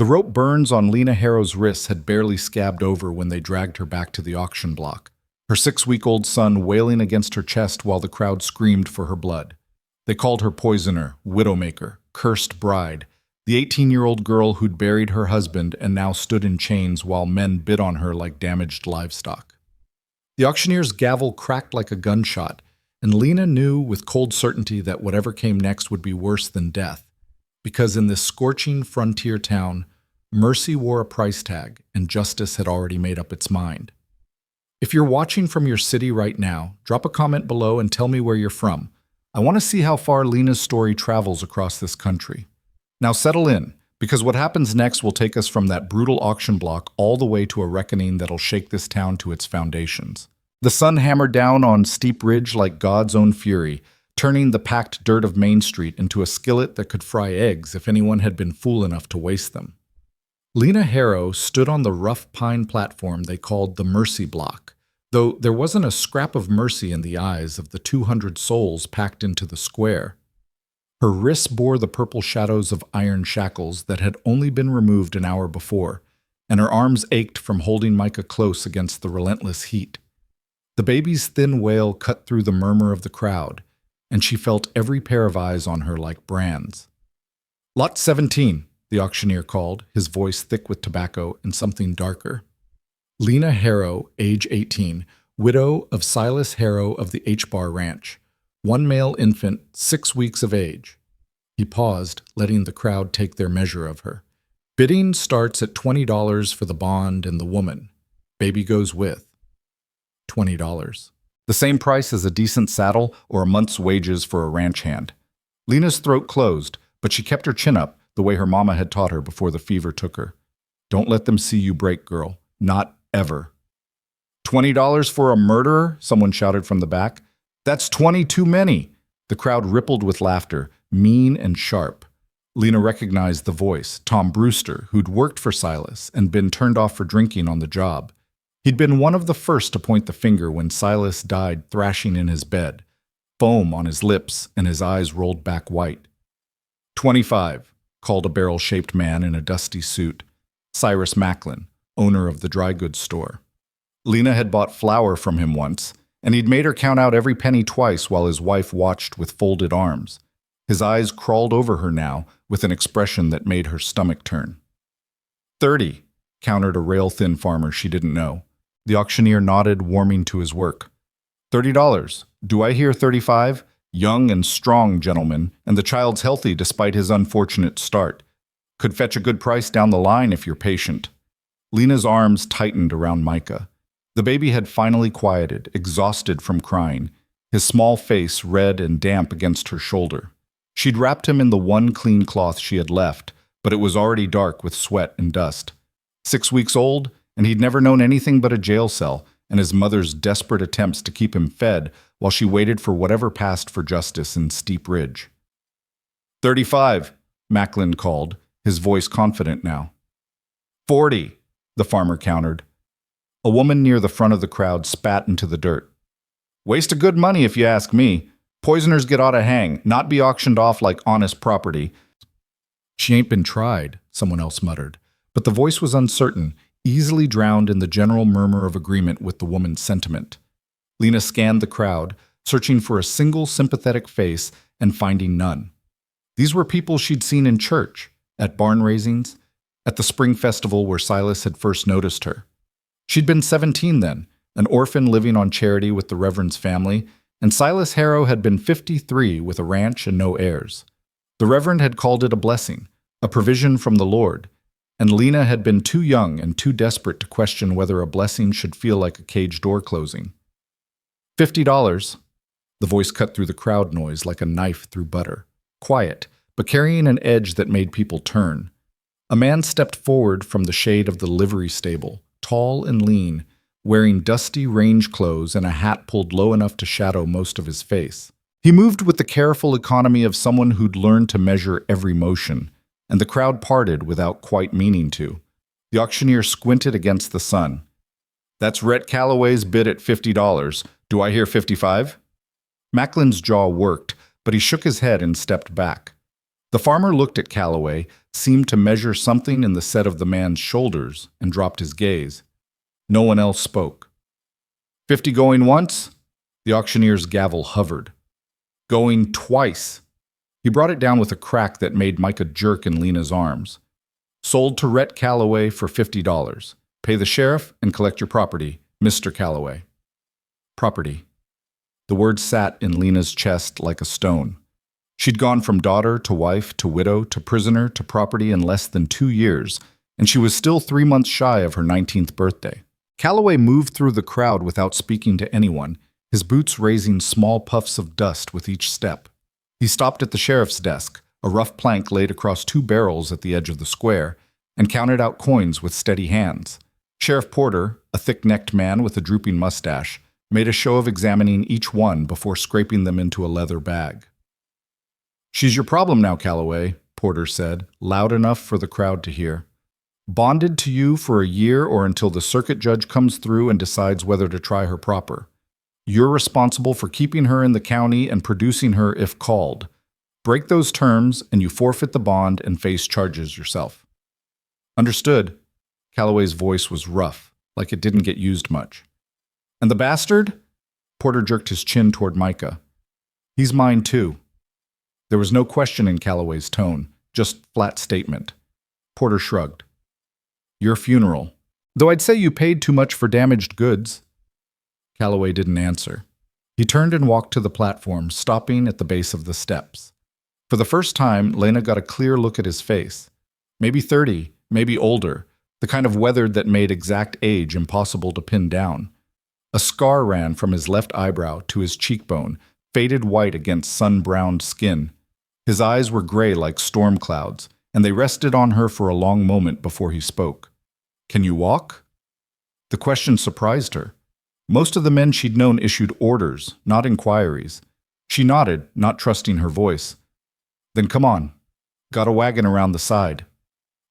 The rope burns on Lena Harrow's wrists had barely scabbed over when they dragged her back to the auction block, her 6-week-old son wailing against her chest while the crowd screamed for her blood. They called her poisoner, widowmaker, cursed bride, the 18-year-old girl who'd buried her husband and now stood in chains while men bid on her like damaged livestock. The auctioneer's gavel cracked like a gunshot, and Lena knew with cold certainty that whatever came next would be worse than death, because in this scorching frontier town, mercy wore a price tag and justice had already made up its mind. If you're watching from your city right now, drop a comment below and tell me where you're from. I want to see how far Lena's story travels across this country. Now settle in, because what happens next will take us from that brutal auction block all the way to a reckoning that'll shake this town to its foundations. The sun hammered down on Steep Ridge like God's own fury, turning the packed dirt of Main Street into a skillet that could fry eggs if anyone had been fool enough to waste them. Lena Harrow stood on the rough pine platform they called the Mercy Block, though there wasn't a scrap of mercy in the eyes of the 200 souls packed into the square. Her wrists bore the purple shadows of iron shackles that had only been removed an hour before, and her arms ached from holding Micah close against the relentless heat. The baby's thin wail cut through the murmur of the crowd, and she felt every pair of eyes on her like brands. "Lot 17, the auctioneer called, his voice thick with tobacco and something darker. Lena Harrow, age 18, widow of Silas Harrow of the H-Bar Ranch. One male infant, 6 weeks of age. He paused, letting the crowd take their measure of her. Bidding starts at $20 for the bond and the woman. Baby goes with. $20. The same price as a decent saddle or a month's wages for a ranch hand. Lena's throat closed, but she kept her chin up the way her mama had taught her before the fever took her. Don't let them see you break, girl. Not ever. $20 for a murderer? Someone shouted from the back. That's 20 too many. The crowd rippled with laughter, mean and sharp. Lena recognized the voice, Tom Brewster, who'd worked for Silas and been turned off for drinking on the job. He'd been one of the first to point the finger when Silas died thrashing in his bed, foam on his lips and his eyes rolled back white. 25, called a barrel-shaped man in a dusty suit. Cyrus Macklin, owner of the dry goods store. Lena had bought flour from him once, and he'd made her count out every penny twice while his wife watched with folded arms. His eyes crawled over her now with an expression that made her stomach turn. 30, countered a rail-thin farmer she didn't know. The auctioneer nodded, warming to his work. $30. Do I hear 35? Young and strong, gentlemen, and the child's healthy despite his unfortunate start. Could fetch a good price down the line if you're patient. Lena's arms tightened around Micah. The baby had finally quieted, exhausted from crying, his small face red and damp against her shoulder. She'd wrapped him in the one clean cloth she had left, but it was already dark with sweat and dust. 6 weeks old, and he'd never known anything but a jail cell and his mother's desperate attempts to keep him fed while she waited for whatever passed for justice in Steep Ridge. 35, Macklin called, his voice confident now. 40, the farmer countered. A woman near the front of the crowd spat into the dirt. Waste of good money if you ask me. Poisoners get oughta hang, not be auctioned off like honest property. She ain't been tried, someone else muttered, but the voice was uncertain, easily drowned in the general murmur of agreement with the woman's sentiment. Lena scanned the crowd, searching for a single sympathetic face and finding none. These were people she'd seen in church, at barn raisings, at the spring festival where Silas had first noticed her. She'd been 17 then, an orphan living on charity with the Reverend's family, and Silas Harrow had been 53 with a ranch and no heirs. The Reverend had called it a blessing, a provision from the Lord, and Lena had been too young and too desperate to question whether a blessing should feel like a cage door closing. $50. The voice cut through the crowd noise like a knife through butter, quiet, but carrying an edge that made people turn. A man stepped forward from the shade of the livery stable, tall and lean, wearing dusty range clothes and a hat pulled low enough to shadow most of his face. He moved with the careful economy of someone who'd learned to measure every motion, and the crowd parted without quite meaning to. The auctioneer squinted against the sun. That's Rhett Calloway's bid at $50. Do I hear 55? Macklin's jaw worked, but he shook his head and stepped back. The farmer looked at Calloway, seemed to measure something in the set of the man's shoulders, and dropped his gaze. No one else spoke. 50 going once? The auctioneer's gavel hovered. Going twice. He brought it down with a crack that made Micah jerk in Lena's arms. Sold to Rhett Calloway for $50. Pay the sheriff and collect your property, Mr. Calloway. Property. The word sat in Lena's chest like a stone. She'd gone from daughter to wife to widow to prisoner to property in less than 2 years, and she was still 3 months shy of her 19th birthday. Calloway moved through the crowd without speaking to anyone, his boots raising small puffs of dust with each step. He stopped at the sheriff's desk, a rough plank laid across 2 barrels at the edge of the square, and counted out coins with steady hands. Sheriff Porter, a thick-necked man with a drooping mustache, made a show of examining each one before scraping them into a leather bag. "She's your problem now, Calloway," Porter said, loud enough for the crowd to hear. "Bonded to you for a year or until the circuit judge comes through and decides whether to try her proper. You're responsible for keeping her in the county and producing her if called. Break those terms and you forfeit the bond and face charges yourself." "Understood." Calloway's voice was rough, like it didn't get used much. "And the bastard?" Porter jerked his chin toward Micah. "He's mine too." There was no question in Calloway's tone, just flat statement. Porter shrugged. "Your funeral. Though I'd say you paid too much for damaged goods." Calloway didn't answer. He turned and walked to the platform, stopping at the base of the steps. For the first time, Lena got a clear look at his face. Maybe 30, maybe older, the kind of weathered that made exact age impossible to pin down. A scar ran from his left eyebrow to his cheekbone, faded white against sun-browned skin. His eyes were gray like storm clouds, and they rested on her for a long moment before he spoke. "Can you walk?" The question surprised her. Most of the men she'd known issued orders, not inquiries. She nodded, not trusting her voice. "Then come on. Got a wagon around the side."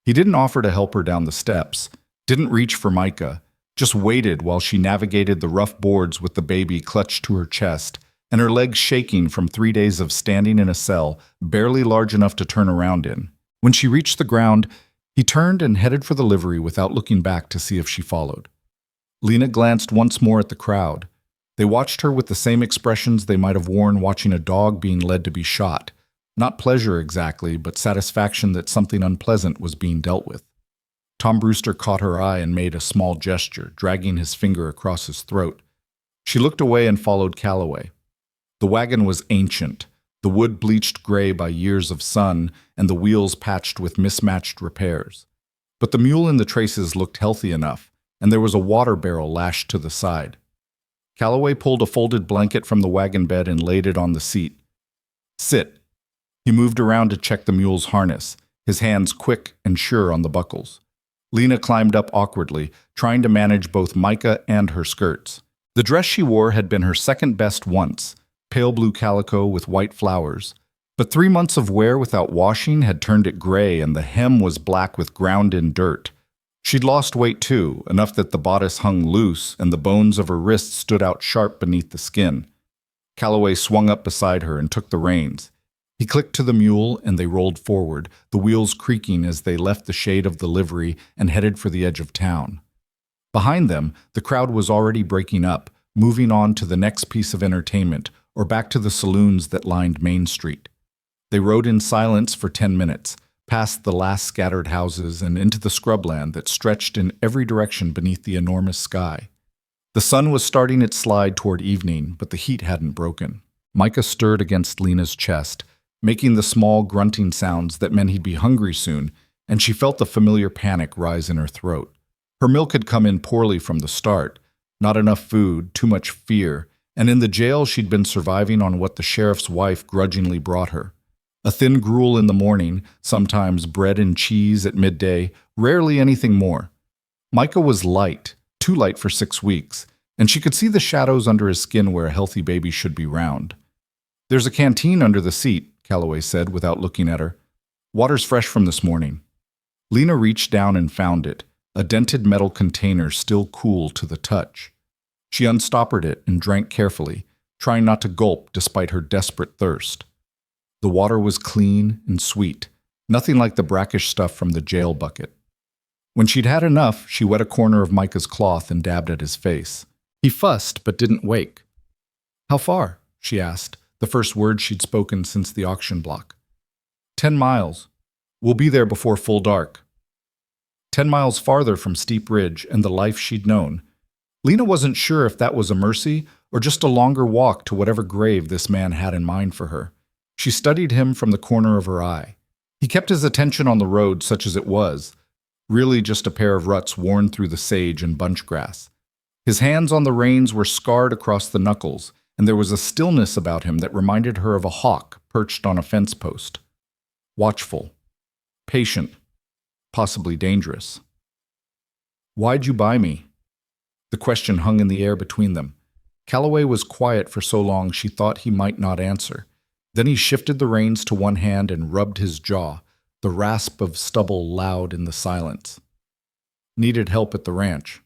He didn't offer to help her down the steps, didn't reach for Micah, just waited while she navigated the rough boards with the baby clutched to her chest, and her legs shaking from 3 days of standing in a cell barely large enough to turn around in. When she reached the ground, he turned and headed for the livery without looking back to see if she followed. Lena glanced once more at the crowd. They watched her with the same expressions they might have worn watching a dog being led to be shot. Not pleasure exactly, but satisfaction that something unpleasant was being dealt with. Tom Brewster caught her eye and made a small gesture, dragging his finger across his throat. She looked away and followed Calloway. The wagon was ancient, the wood bleached gray by years of sun, and the wheels patched with mismatched repairs. But the mule in the traces looked healthy enough, and there was a water barrel lashed to the side. Calloway pulled a folded blanket from the wagon bed and laid it on the seat. "Sit." He moved around to check the mule's harness, his hands quick and sure on the buckles. Lena climbed up awkwardly, trying to manage both Micah and her skirts. The dress she wore had been her second best once, pale blue calico with white flowers. But 3 months of wear without washing had turned it gray, and the hem was black with ground-in dirt. She'd lost weight too, enough that the bodice hung loose and the bones of her wrists stood out sharp beneath the skin. Calloway swung up beside her and took the reins. He clicked to the mule and they rolled forward, the wheels creaking as they left the shade of the livery and headed for the edge of town. Behind them, the crowd was already breaking up, moving on to the next piece of entertainment, or back to the saloons that lined Main Street. They rode in silence for 10 minutes, past the last scattered houses and into the scrubland that stretched in every direction beneath the enormous sky. The sun was starting its slide toward evening, but the heat hadn't broken. Micah stirred against Lena's chest, making the small grunting sounds that meant he'd be hungry soon, and she felt the familiar panic rise in her throat. Her milk had come in poorly from the start, not enough food, too much fear, and in the jail she'd been surviving on what the sheriff's wife grudgingly brought her. A thin gruel in the morning, sometimes bread and cheese at midday, rarely anything more. Micah was light, too light for 6 weeks, and she could see the shadows under his skin where a healthy baby should be round. "There's a canteen under the seat," Calloway said without looking at her. "Water's fresh from this morning." Lena reached down and found it, a dented metal container still cool to the touch. She unstoppered it and drank carefully, trying not to gulp despite her desperate thirst. The water was clean and sweet, nothing like the brackish stuff from the jail bucket. When she'd had enough, she wet a corner of Micah's cloth and dabbed at his face. He fussed but didn't wake. "How far?" she asked, the first word she'd spoken since the auction block. 10 miles. We'll be there before full dark." 10 miles farther from Steep Ridge and the life she'd known. Lena wasn't sure if that was a mercy or just a longer walk to whatever grave this man had in mind for her. She studied him from the corner of her eye. He kept his attention on the road such as it was, really just a pair of ruts worn through the sage and bunch grass. His hands on the reins were scarred across the knuckles, and there was a stillness about him that reminded her of a hawk perched on a fence post. Watchful, patient, possibly dangerous. "Why'd you buy me?" The question hung in the air between them. Calloway was quiet for so long she thought he might not answer. Then he shifted the reins to one hand and rubbed his jaw, the rasp of stubble loud in the silence. Needed help at the ranch.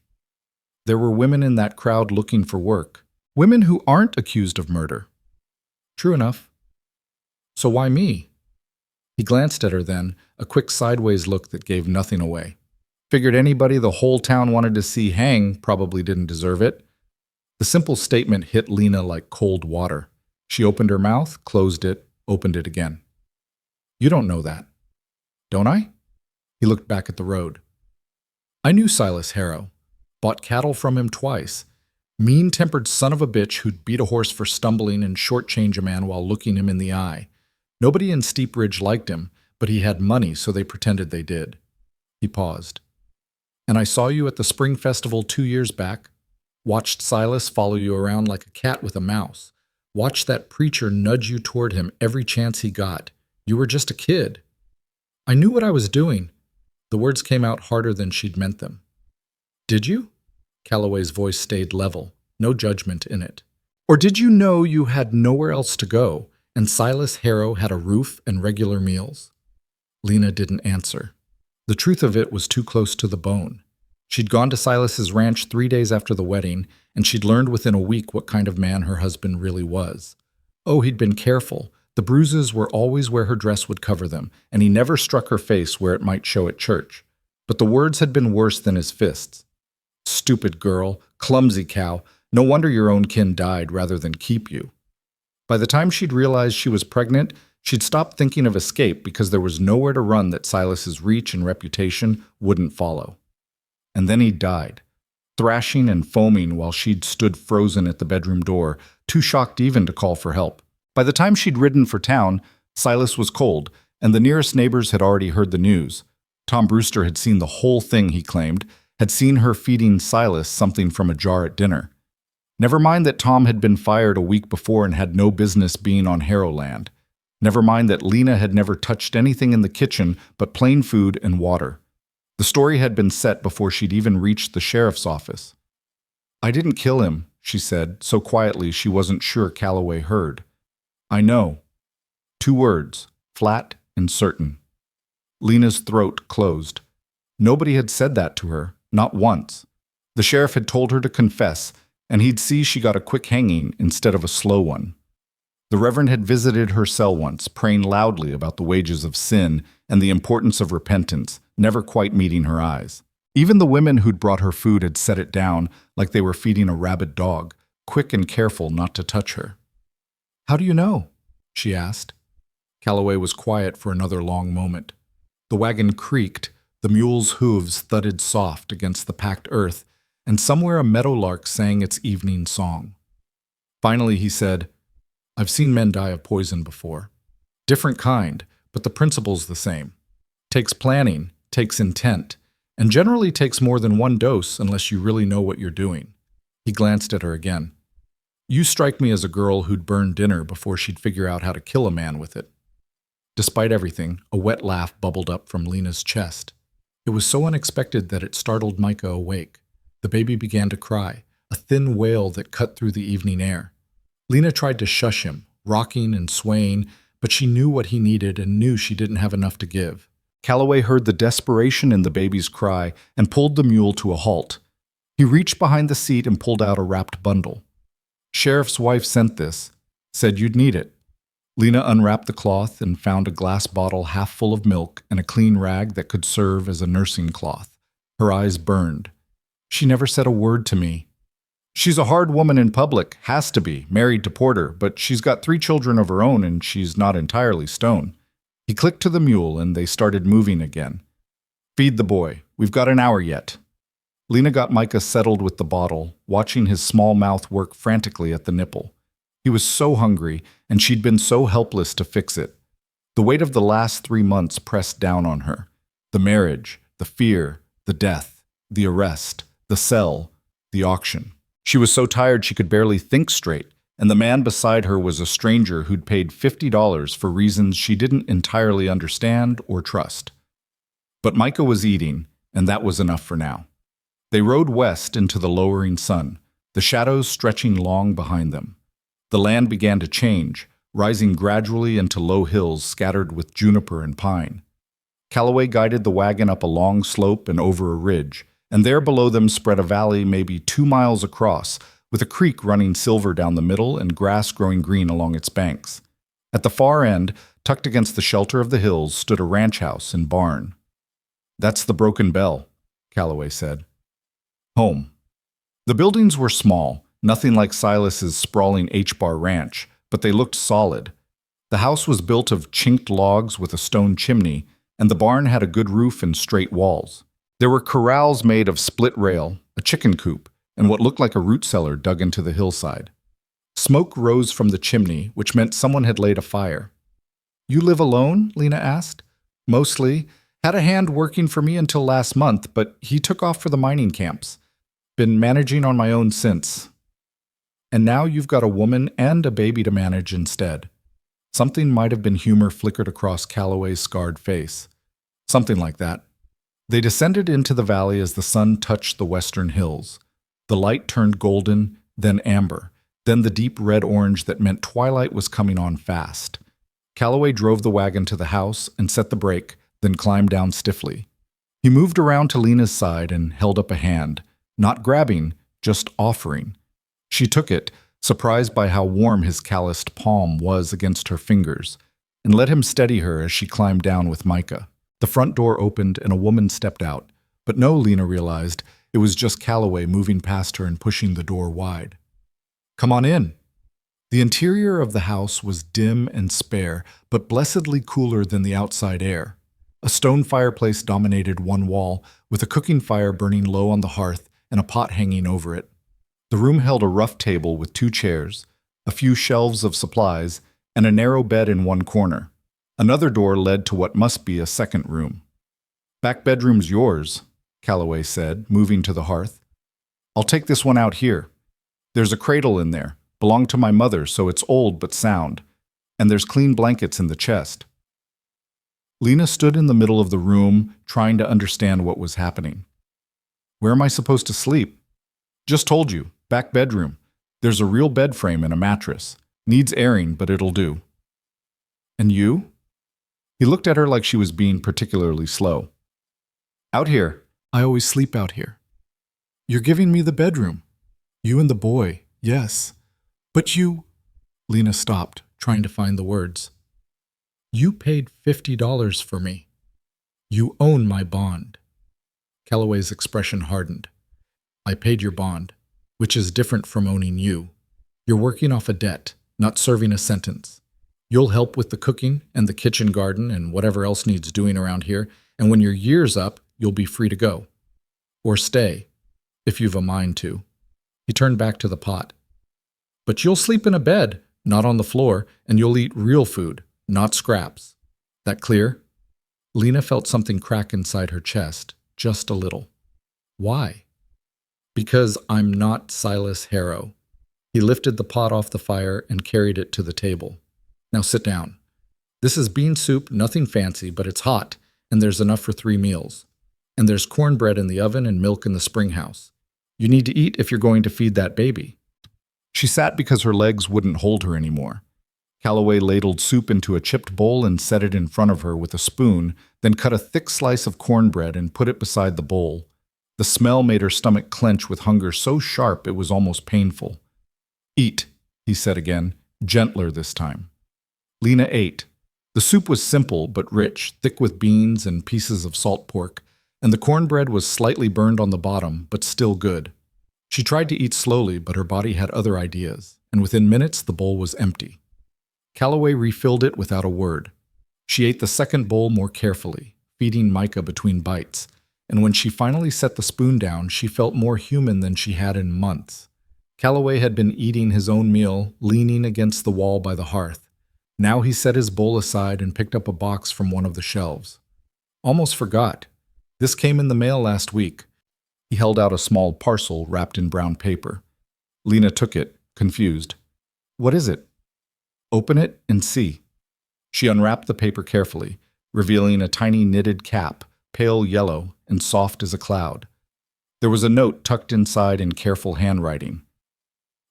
There were women in that crowd looking for work. Women who aren't accused of murder. True enough. So why me? He glanced at her then, a quick sideways look that gave nothing away. Figured anybody the whole town wanted to see hang probably didn't deserve it. The simple statement hit Lena like cold water. She opened her mouth, closed it, opened it again. "You don't know that. Don't I?" He looked back at the road. "I knew Silas Harrow. Bought cattle from him twice. Mean-tempered son of a bitch who'd beat a horse for stumbling and shortchange a man while looking him in the eye. Nobody in Steep Ridge liked him, but he had money, so they pretended they did." He paused. "And I saw you at the spring festival 2 years back. Watched Silas follow you around like a cat with a mouse. Watched that preacher nudge you toward him every chance he got. You were just a kid. I knew what I was doing." The words came out harder than she'd meant them. "Did you?" Calloway's voice stayed level, no judgment in it. "Or did you know you had nowhere else to go, and Silas Harrow had a roof and regular meals?" Lena didn't answer. The truth of it was too close to the bone. She'd gone to Silas's ranch 3 days after the wedding, and she'd learned within a week what kind of man her husband really was. Oh, he'd been careful. The bruises were always where her dress would cover them, and he never struck her face where it might show at church. But the words had been worse than his fists. "Stupid girl, clumsy cow, no wonder your own kin died rather than keep you." By the time she'd realized she was pregnant, she'd stopped thinking of escape because there was nowhere to run that Silas's reach and reputation wouldn't follow. And then he died, thrashing and foaming while she'd stood frozen at the bedroom door, too shocked even to call for help. By the time she'd ridden for town, Silas was cold, and the nearest neighbors had already heard the news. Tom Brewster had seen the whole thing, he claimed, had seen her feeding Silas something from a jar at dinner. Never mind that Tom had been fired a week before and had no business being on Harrowland. Never mind that Lena had never touched anything in the kitchen but plain food and water. The story had been set before she'd even reached the sheriff's office. "I didn't kill him," she said, so quietly she wasn't sure Calloway heard. "I know." 2 words, flat and certain. Lena's throat closed. Nobody had said that to her, not once. The sheriff had told her to confess, and he'd see she got a quick hanging instead of a slow one. The Reverend had visited her cell once, praying loudly about the wages of sin and the importance of repentance, never quite meeting her eyes. Even the women who'd brought her food had set it down like they were feeding a rabid dog, quick and careful not to touch her. "How do you know?" she asked. Calloway was quiet for another long moment. The wagon creaked, the mule's hooves thudded soft against the packed earth, and somewhere a meadowlark sang its evening song. Finally he said, "I've seen men die of poison before. Different kind, but the principle's the same. Takes planning, takes intent, and generally takes more than one dose unless you really know what you're doing." He glanced at her again. "You strike me as a girl who'd burn dinner before she'd figure out how to kill a man with it." Despite everything, a wet laugh bubbled up from Lena's chest. It was so unexpected that it startled Micah awake. The baby began to cry, a thin wail that cut through the evening air. Lena tried to shush him, rocking and swaying, but she knew what he needed and knew she didn't have enough to give. Calloway heard the desperation in the baby's cry and pulled the mule to a halt. He reached behind the seat and pulled out a wrapped bundle. "Sheriff's wife sent this. Said you'd need it." Lena unwrapped the cloth and found a glass bottle half full of milk and a clean rag that could serve as a nursing cloth. Her eyes burned. She never said a word to me. She's a hard woman in public, has to be, married to Porter, but she's got 3 children of her own and she's not entirely stone. He clicked to the mule and they started moving again. Feed the boy. We've got an hour yet. Lena got Micah settled with the bottle, watching his small mouth work frantically at the nipple. He was so hungry, and she'd been so helpless to fix it. The weight of the last 3 months pressed down on her. The marriage, the fear, the death, the arrest, the cell, the auction. She was so tired she could barely think straight, and the man beside her was a stranger who'd paid $50 for reasons she didn't entirely understand or trust. But Micah was eating, and that was enough for now. They rode west into the lowering sun, the shadows stretching long behind them. The land began to change, rising gradually into low hills scattered with juniper and pine. Calloway guided the wagon up a long slope and over a ridge, and there below them spread a valley maybe 2 miles across, with a creek running silver down the middle and grass growing green along its banks. At the far end, tucked against the shelter of the hills, stood a ranch house and barn. "That's the Broken Bell," Calloway said. Home. The buildings were small, nothing like Silas's sprawling H-bar ranch, but they looked solid. The house was built of chinked logs with a stone chimney, and the barn had a good roof and straight walls. There were corrals made of split rail, a chicken coop, and what looked like a root cellar dug into the hillside. Smoke rose from the chimney, which meant someone had laid a fire. "You live alone?" Lena asked. "Mostly. Had a hand working for me until last month, but he took off for the mining camps. Been managing on my own since. And now you've got a woman and a baby to manage instead." Something might have been humor flickered across Calloway's scarred face. Something like that. They descended into the valley as the sun touched the western hills. The light turned golden, then amber, then the deep red-orange that meant twilight was coming on fast. Calloway drove the wagon to the house and set the brake, then climbed down stiffly. He moved around to Lena's side and held up a hand, not grabbing, just offering. She took it, surprised by how warm his calloused palm was against her fingers, and let him steady her as she climbed down with Micah. The front door opened and a woman stepped out, but no, Lena realized, it was just Calloway moving past her and pushing the door wide. "Come on in." The interior of the house was dim and spare, but blessedly cooler than the outside air. A stone fireplace dominated one wall, with a cooking fire burning low on the hearth and a pot hanging over it. The room held a rough table with 2 chairs, a few shelves of supplies, and a narrow bed in one corner. Another door led to what must be a second room. "Back bedroom's yours," Calloway said, moving to the hearth. "I'll take this one out here. There's a cradle in there, belonged to my mother, so it's old but sound, and there's clean blankets in the chest." Lena stood in the middle of the room, trying to understand what was happening. "Where am I supposed to sleep?" "Just told you. Back bedroom. There's a real bed frame and a mattress. Needs airing, but it'll do." "And you?" He looked at her like she was being particularly slow. "Out here. I always sleep out here." "You're giving me the bedroom. You and the boy, yes. But you—" Lena stopped, trying to find the words. "You paid $50 for me. You own my bond." Calloway's expression hardened. "I paid your bond, which is different from owning you. You're working off a debt, not serving a sentence. You'll help with the cooking and the kitchen garden and whatever else needs doing around here, and when your year's up, you'll be free to go. Or stay, if you've a mind to." He turned back to the pot. "But you'll sleep in a bed, not on the floor, and you'll eat real food, not scraps. That clear?" Lena felt something crack inside her chest, just a little. "Why?" "Because I'm not Silas Harrow." He lifted the pot off the fire and carried it to the table. "Now sit down. This is bean soup, nothing fancy, but it's hot, and there's enough for 3 meals. And there's cornbread in the oven and milk in the spring house. You need to eat if you're going to feed that baby." She sat because her legs wouldn't hold her anymore. Calloway ladled soup into a chipped bowl and set it in front of her with a spoon, then cut a thick slice of cornbread and put it beside the bowl. The smell made her stomach clench with hunger so sharp it was almost painful. "Eat," he said again, gentler this time. Lena ate. The soup was simple but rich, thick with beans and pieces of salt pork, and the cornbread was slightly burned on the bottom, but still good. She tried to eat slowly, but her body had other ideas, and within minutes the bowl was empty. Calloway refilled it without a word. She ate the second bowl more carefully, feeding Micah between bites, and when she finally set the spoon down, she felt more human than she had in months. Calloway had been eating his own meal, leaning against the wall by the hearth. Now he set his bowl aside and picked up a box from one of the shelves. Almost forgot. This came in the mail last week. He held out a small parcel wrapped in brown paper. Lena took it, confused. What is it? Open it and see. She unwrapped the paper carefully, revealing a tiny knitted cap, pale yellow and soft as a cloud. There was a note tucked inside in careful handwriting.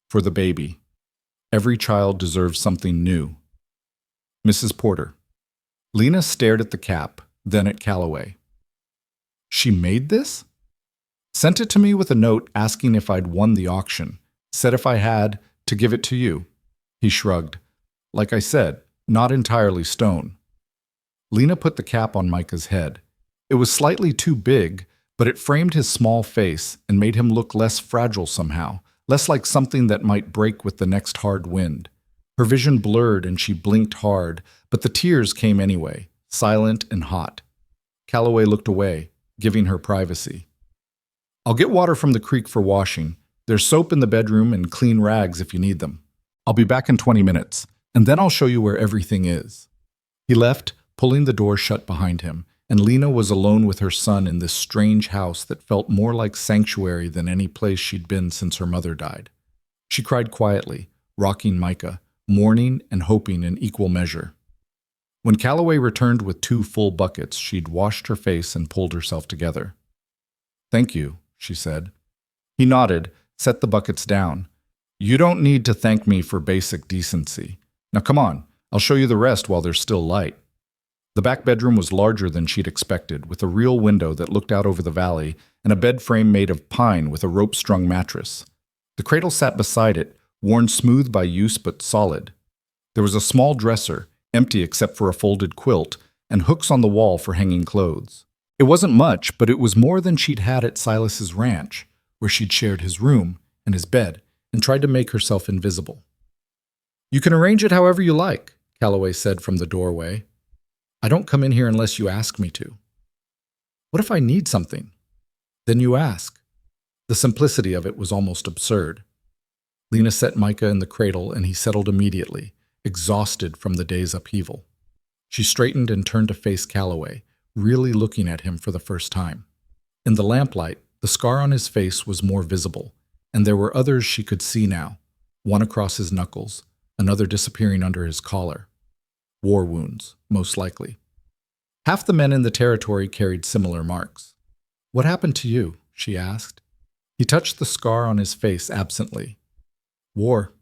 For the baby. Every child deserves something new. Mrs. Porter. Lena stared at the cap, then at Calloway. She made this? Sent it to me with a note asking if I'd won the auction. Said if I had, to give it to you. He shrugged. Like I said, not entirely stone. Lena put the cap on Micah's head. It was slightly too big, but it framed his small face and made him look less fragile somehow, less like something that might break with the next hard wind. Her vision blurred and she blinked hard, but the tears came anyway, silent and hot. Calloway looked away, giving her privacy. I'll get water from the creek for washing. There's soap in the bedroom and clean rags if you need them. I'll be back in 20 minutes, and then I'll show you where everything is. He left, pulling the door shut behind him, and Lena was alone with her son in this strange house that felt more like sanctuary than any place she'd been since her mother died. She cried quietly, rocking Micah, mourning and hoping in equal measure. When Calloway returned with 2 full buckets, she'd washed her face and pulled herself together. Thank you, she said. He nodded, set the buckets down. You don't need to thank me for basic decency. Now come on, I'll show you the rest while there's still light. The back bedroom was larger than she'd expected, with a real window that looked out over the valley and a bed frame made of pine with a rope-strung mattress. The cradle sat beside it, worn smooth by use but solid. There was a small dresser, empty except for a folded quilt, and hooks on the wall for hanging clothes. It wasn't much, but it was more than she'd had at Silas's ranch, where she'd shared his room and his bed and tried to make herself invisible. You can arrange it however you like, Calloway said from the doorway. I don't come in here unless you ask me to. What if I need something? Then you ask. The simplicity of it was almost absurd. Lena set Micah in the cradle and he settled immediately, exhausted from the day's upheaval. She straightened and turned to face Calloway, really looking at him for the first time. In the lamplight, the scar on his face was more visible, and there were others she could see now, one across his knuckles, another disappearing under his collar. War wounds, most likely. Half the men in the territory carried similar marks. What happened to you? She asked. He touched the scar on his face absently. War.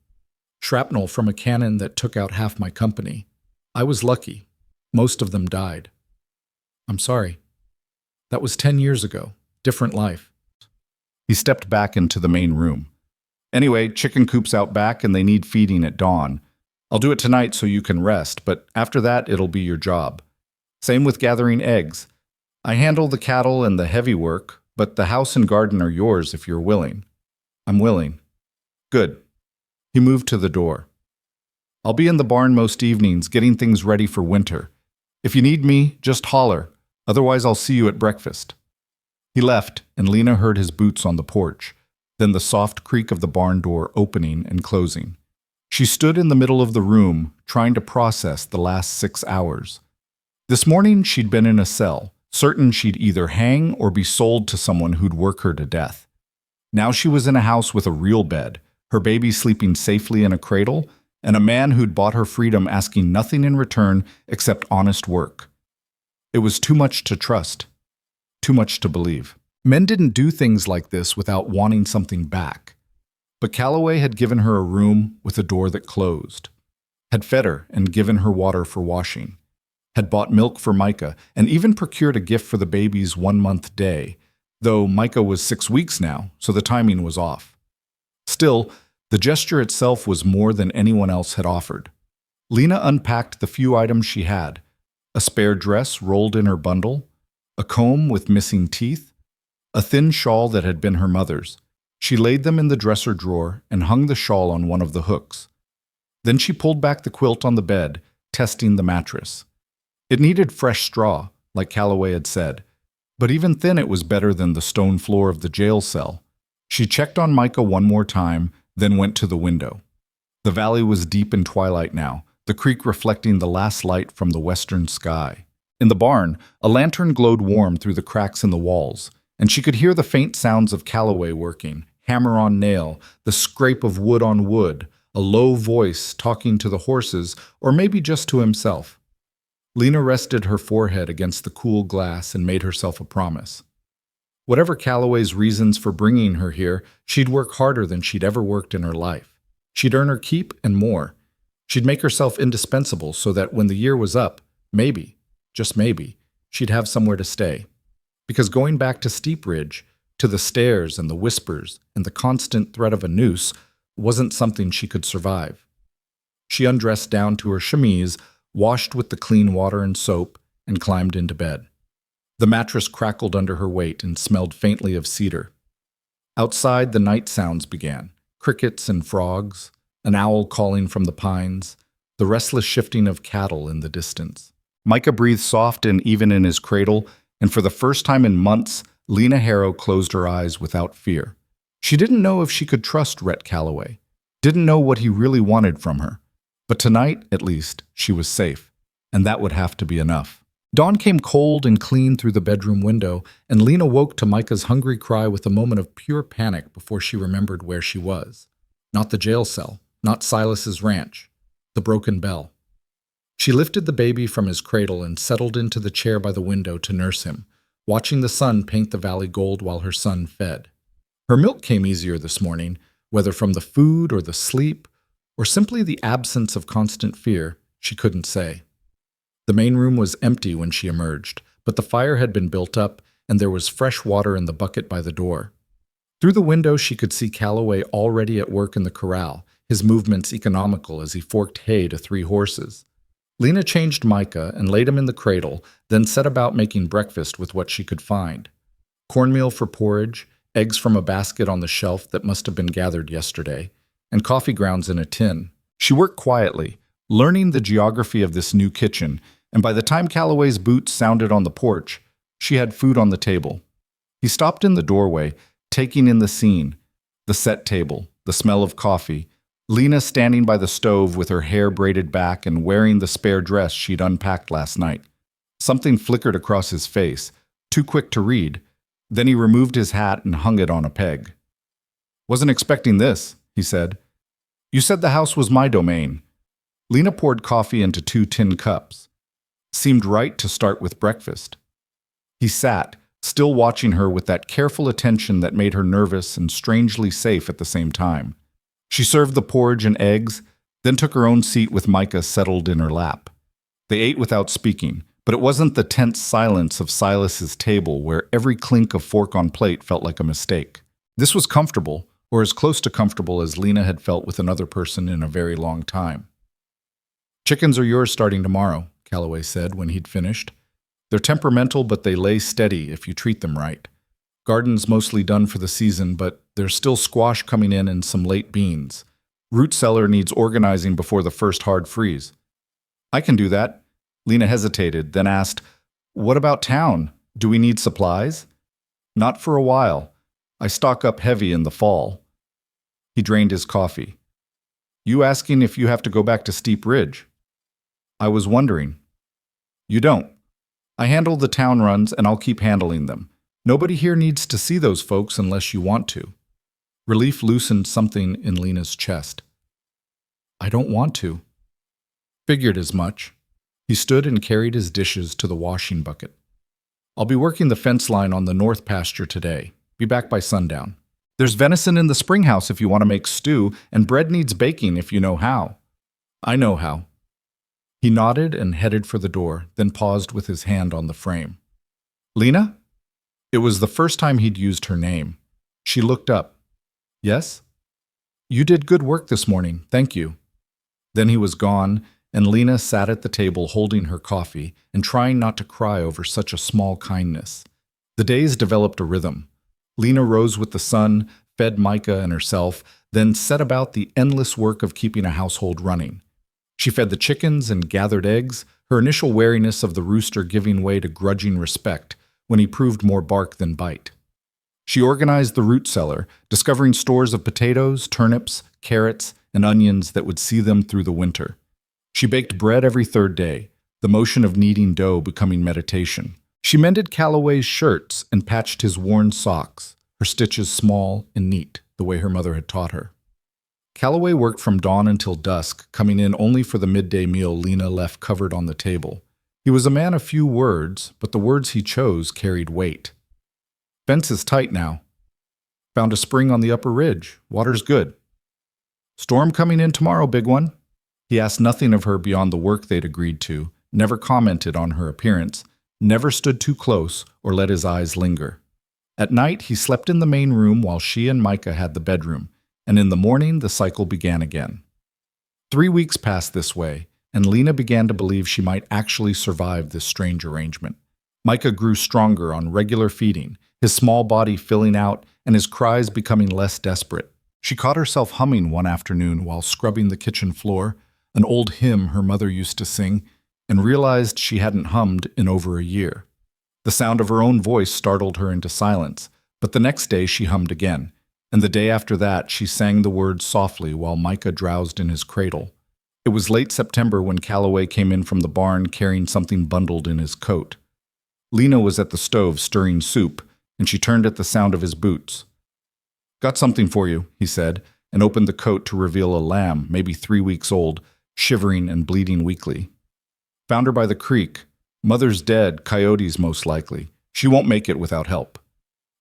Shrapnel from a cannon that took out half my company. I was lucky. Most of them died. I'm sorry. That was 10 years ago. Different life. He stepped back into the main room. Anyway, chicken coop's out back and they need feeding at dawn. I'll do it tonight so you can rest, but after that it'll be your job. Same with gathering eggs. I handle the cattle and the heavy work, but the house and garden are yours if you're willing. I'm willing. Good. He moved to the door. I'll be in the barn most evenings getting things ready for winter. If you need me, just holler. Otherwise I'll see you at breakfast. He left, and Lena heard his boots on the porch, then the soft creak of the barn door opening and closing. She stood in the middle of the room, trying to process the last 6 hours. This morning she'd been in a cell, certain she'd either hang or be sold to someone who'd work her to death. Now she was in a house with a real bed, her baby sleeping safely in a cradle, and a man who'd bought her freedom asking nothing in return except honest work. It was too much to trust, too much to believe. Men didn't do things like this without wanting something back. But Calloway had given her a room with a door that closed, had fed her and given her water for washing, had bought milk for Micah, and even procured a gift for the baby's 1-month day, though Micah was 6 weeks now, so the timing was off. Still, the gesture itself was more than anyone else had offered. Lena unpacked the few items she had: a spare dress rolled in her bundle, a comb with missing teeth, a thin shawl that had been her mother's. She laid them in the dresser drawer and hung the shawl on one of the hooks. Then she pulled back the quilt on the bed, testing the mattress. It needed fresh straw, like Calloway had said, but even then it was better than the stone floor of the jail cell. She checked on Micah one more time, then went to the window. The valley was deep in twilight now, the creek reflecting the last light from the western sky. In the barn, a lantern glowed warm through the cracks in the walls, and she could hear the faint sounds of Calloway working, hammer on nail, the scrape of wood on wood, a low voice talking to the horses, or maybe just to himself. Lena rested her forehead against the cool glass and made herself a promise. Whatever Calloway's reasons for bringing her here, she'd work harder than she'd ever worked in her life. She'd earn her keep and more. She'd make herself indispensable so that when the year was up, maybe, just maybe, she'd have somewhere to stay. Because going back to Steep Ridge, to the stairs and the whispers and the constant threat of a noose, wasn't something she could survive. She undressed down to her chemise, washed with the clean water and soap, and climbed into bed. The mattress crackled under her weight and smelled faintly of cedar. Outside, the night sounds began: crickets and frogs, an owl calling from the pines, the restless shifting of cattle in the distance. Micah breathed soft and even in his cradle, and for the first time in months, Lena Harrow closed her eyes without fear. She didn't know if she could trust Rhett Calloway, didn't know what he really wanted from her. But tonight, at least, she was safe, and that would have to be enough. Dawn came cold and clean through the bedroom window, and Lena woke to Micah's hungry cry with a moment of pure panic before she remembered where she was. Not the jail cell, not Silas's ranch, the broken bell. She lifted the baby from his cradle and settled into the chair by the window to nurse him, watching the sun paint the valley gold while her son fed. Her milk came easier this morning, whether from the food or the sleep, or simply the absence of constant fear, she couldn't say. The main room was empty when she emerged, but the fire had been built up, and there was fresh water in the bucket by the door. Through the window she could see Calloway already at work in the corral, his movements economical as he forked hay to 3 horses. Lena changed Micah and laid him in the cradle, then set about making breakfast with what she could find. Cornmeal for porridge, eggs from a basket on the shelf that must have been gathered yesterday, and coffee grounds in a tin. She worked quietly, learning the geography of this new kitchen, and by the time Calloway's boots sounded on the porch, she had food on the table. He stopped in the doorway, taking in the scene, the set table, the smell of coffee, Lena standing by the stove with her hair braided back and wearing the spare dress she'd unpacked last night. Something flickered across his face, too quick to read. Then he removed his hat and hung it on a peg. "Wasn't expecting this," he said. "You said the house was my domain." Lena poured coffee into 2 tin cups. Seemed right to start with breakfast. He sat, still watching her with that careful attention that made her nervous and strangely safe at the same time. She served the porridge and eggs, then took her own seat with Micah settled in her lap. They ate without speaking, but it wasn't the tense silence of Silas's table where every clink of fork on plate felt like a mistake. This was comfortable, or as close to comfortable as Lena had felt with another person in a very long time. "Chickens are yours starting tomorrow," Calloway said when he'd finished. "They're temperamental, but they lay steady if you treat them right. Garden's mostly done for the season, but there's still squash coming in and some late beans. Root cellar needs organizing before the first hard freeze." "I can do that." Lena hesitated, then asked, "What about town? Do we need supplies?" "Not for a while. I stock up heavy in the fall." He drained his coffee. "You asking if you have to go back to Steep Ridge?" "I was wondering." "You don't. I handle the town runs, and I'll keep handling them. Nobody here needs to see those folks unless you want to." Relief loosened something in Lena's chest. "I don't want to." Figured as much. He stood and carried his dishes to the washing bucket. "I'll be working the fence line on the north pasture today. Be back by sundown. There's venison in the spring house if you want to make stew, and bread needs baking if you know how." "I know how." He nodded and headed for the door, then paused with his hand on the frame. "Lena?" It was the first time he'd used her name. She looked up. "Yes?" "You did good work this morning, thank you." Then he was gone, and Lena sat at the table holding her coffee and trying not to cry over such a small kindness. The days developed a rhythm. Lena rose with the sun, fed Micah and herself, then set about the endless work of keeping a household running. She fed the chickens and gathered eggs, her initial wariness of the rooster giving way to grudging respect when he proved more bark than bite. She organized the root cellar, discovering stores of potatoes, turnips, carrots, and onions that would see them through the winter. She baked bread every third day, the motion of kneading dough becoming meditation. She mended Calloway's shirts and patched his worn socks, her stitches small and neat, the way her mother had taught her. Calloway worked from dawn until dusk, coming in only for the midday meal Lena left covered on the table. He was a man of few words, but the words he chose carried weight. Fence is tight now. Found a spring on the upper ridge. Water's good. Storm coming in tomorrow, big one. He asked nothing of her beyond the work they'd agreed to, never commented on her appearance, never stood too close or let his eyes linger. At night, he slept in the main room while she and Micah had the bedroom, and in the morning the cycle began again. 3 weeks passed this way, and Lena began to believe she might actually survive this strange arrangement. Micah grew stronger on regular feeding, his small body filling out and his cries becoming less desperate. She caught herself humming one afternoon while scrubbing the kitchen floor, an old hymn her mother used to sing, and realized she hadn't hummed in over a year. The sound of her own voice startled her into silence, but the next day she hummed again, and the day after that she sang the words softly while Micah drowsed in his cradle. It was late September when Calloway came in from the barn carrying something bundled in his coat. Lena was at the stove stirring soup, and she turned at the sound of his boots. "Got something for you," he said, and opened the coat to reveal a lamb, maybe 3 weeks old, shivering and bleeding weakly. "Found her by the creek. Mother's dead, coyotes most likely. She won't make it without help."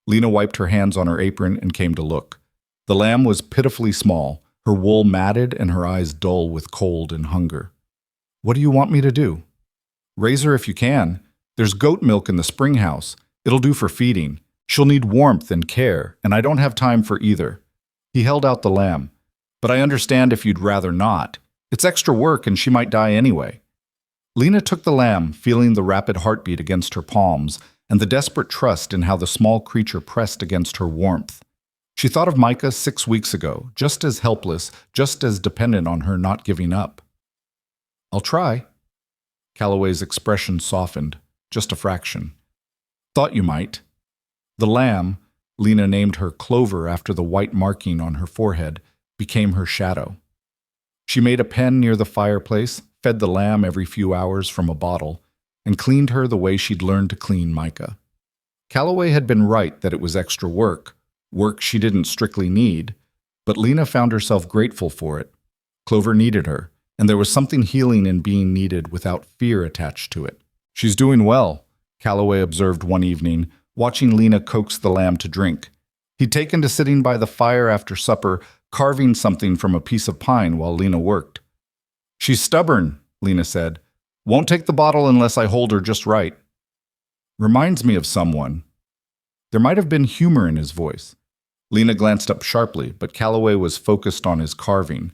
Lena wiped her hands on her apron and came to look. The lamb was pitifully small, her wool matted and her eyes dull with cold and hunger. "What do you want me to do?" "Raise her if you can. There's goat milk in the spring house. It'll do for feeding. She'll need warmth and care, and I don't have time for either." He held out the lamb. "But I understand if you'd rather not. It's extra work and she might die anyway." Lena took the lamb, feeling the rapid heartbeat against her palms and the desperate trust in how the small creature pressed against her warmth. She thought of Micah 6 weeks ago, just as helpless, just as dependent on her not giving up. "I'll try." Calloway's expression softened, just a fraction. "Thought you might." The lamb, Lena named her Clover after the white marking on her forehead, became her shadow. She made a pen near the fireplace, fed the lamb every few hours from a bottle, and cleaned her the way she'd learned to clean Micah. Calloway had been right that it was extra work she didn't strictly need, but Lena found herself grateful for it. Clover needed her, and there was something healing in being needed without fear attached to it. "She's doing well," Calloway observed one evening, watching Lena coax the lamb to drink. He'd taken to sitting by the fire after supper, carving something from a piece of pine while Lena worked. "She's stubborn," Lena said. "Won't take the bottle unless I hold her just right." "Reminds me of someone." There might have been humor in his voice. Lena glanced up sharply, but Calloway was focused on his carving.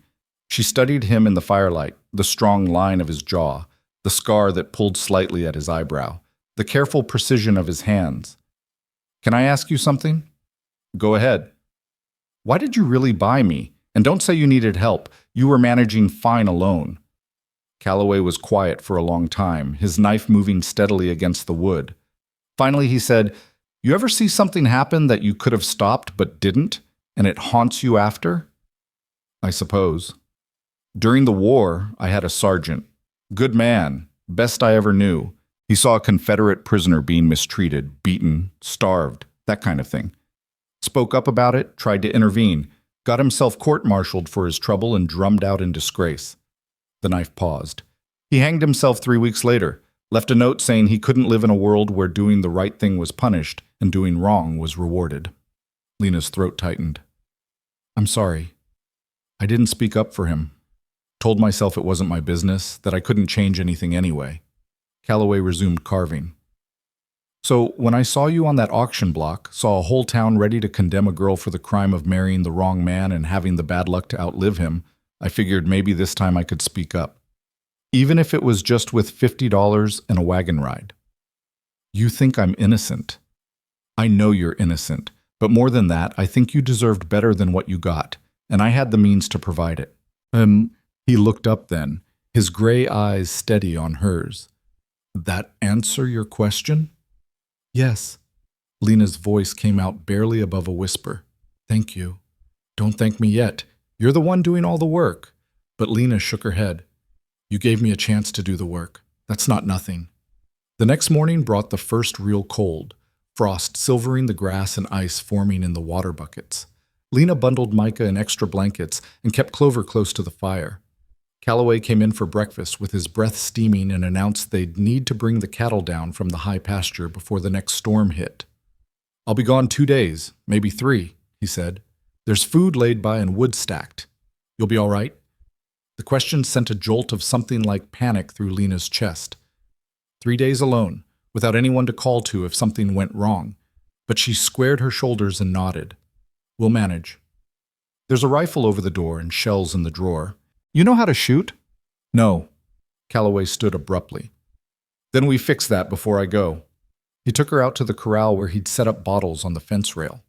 She studied him in the firelight, the strong line of his jaw, the scar that pulled slightly at his eyebrow, the careful precision of his hands. "Can I ask you something?" "Go ahead." "Why did you really buy me? And don't say you needed help. You were managing fine alone." Calloway was quiet for a long time, his knife moving steadily against the wood. Finally he said, "You ever see something happen that you could have stopped but didn't, and it haunts you after?" "I suppose. During the war, I had a sergeant. Good man, best I ever knew. He saw a Confederate prisoner being mistreated, beaten, starved, that kind of thing. Spoke up about it, tried to intervene, got himself court-martialed for his trouble and drummed out in disgrace." The knife paused. "He hanged himself 3 weeks later, left a note saying he couldn't live in a world where doing the right thing was punished and doing wrong was rewarded." Lena's throat tightened. "I'm sorry. I didn't speak up for him. Told myself it wasn't my business, that I couldn't change anything anyway." Calloway resumed carving. "So when I saw you on that auction block, saw a whole town ready to condemn a girl for the crime of marrying the wrong man and having the bad luck to outlive him, I figured maybe this time I could speak up." even if it was just with $50 and a wagon ride. You think I'm innocent. I know you're innocent, but more than that, I think you deserved better than what you got, and I had the means to provide it. He looked up then, his gray eyes steady on hers. That answer your question? Yes. Lena's voice came out barely above a whisper. Thank you. Don't thank me yet. You're the one doing all the work. But Lena shook her head. You gave me a chance to do the work. That's not nothing. The next morning brought the first real cold, frost silvering the grass and ice forming in the water buckets. Lena bundled Micah in extra blankets and kept Clover close to the fire. Calloway came in for breakfast with his breath steaming and announced they'd need to bring the cattle down from the high pasture before the next storm hit. I'll be gone 2 days, maybe 3, he said. There's food laid by and wood stacked. You'll be all right? The question sent a jolt of something like panic through Lena's chest. 3 days alone, without anyone to call to if something went wrong. But she squared her shoulders and nodded. We'll manage. There's a rifle over the door and shells in the drawer. You know how to shoot? No. Calloway stood abruptly. Then we fix that before I go. He took her out to the corral where he'd set up bottles on the fence rail.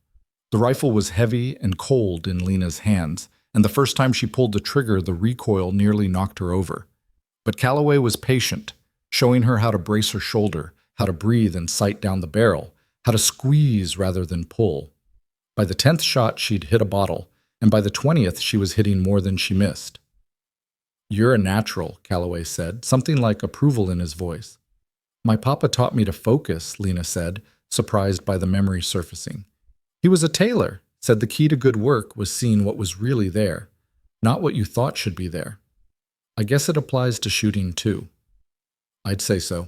The rifle was heavy and cold in Lena's hands, and the first time she pulled the trigger, the recoil nearly knocked her over. But Calloway was patient, showing her how to brace her shoulder, how to breathe and sight down the barrel, how to squeeze rather than pull. By the 10th shot, she'd hit a bottle, and by the 20th, she was hitting more than she missed. You're a natural, Calloway said, something like approval in his voice. My papa taught me to focus, Lena said, surprised by the memory surfacing. He was a tailor, said the key to good work was seeing what was really there, not what you thought should be there. I guess it applies to shooting too. I'd say so.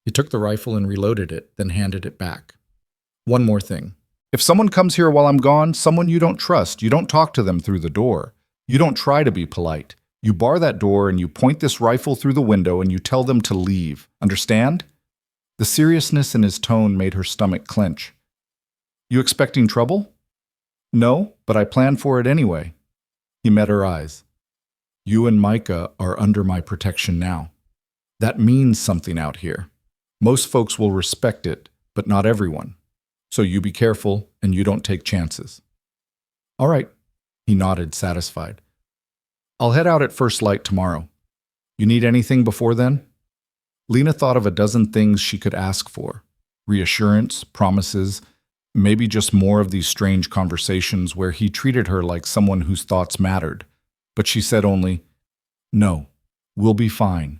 He took the rifle and reloaded it, then handed it back. One more thing. If someone comes here while I'm gone, someone you don't trust, you don't talk to them through the door. You don't try to be polite. You bar that door and you point this rifle through the window and you tell them to leave. Understand? The seriousness in his tone made her stomach clench. You expecting trouble? No, but I planned for it anyway. He met her eyes. You and Micah are under my protection now. That means something out here. Most folks will respect it, but not everyone. So you be careful and you don't take chances. All right, he nodded, satisfied. I'll head out at first light tomorrow. You need anything before then? Lena thought of a dozen things she could ask for. Reassurance, promises, maybe just more of these strange conversations where he treated her like someone whose thoughts mattered. But she said only, no, we'll be fine.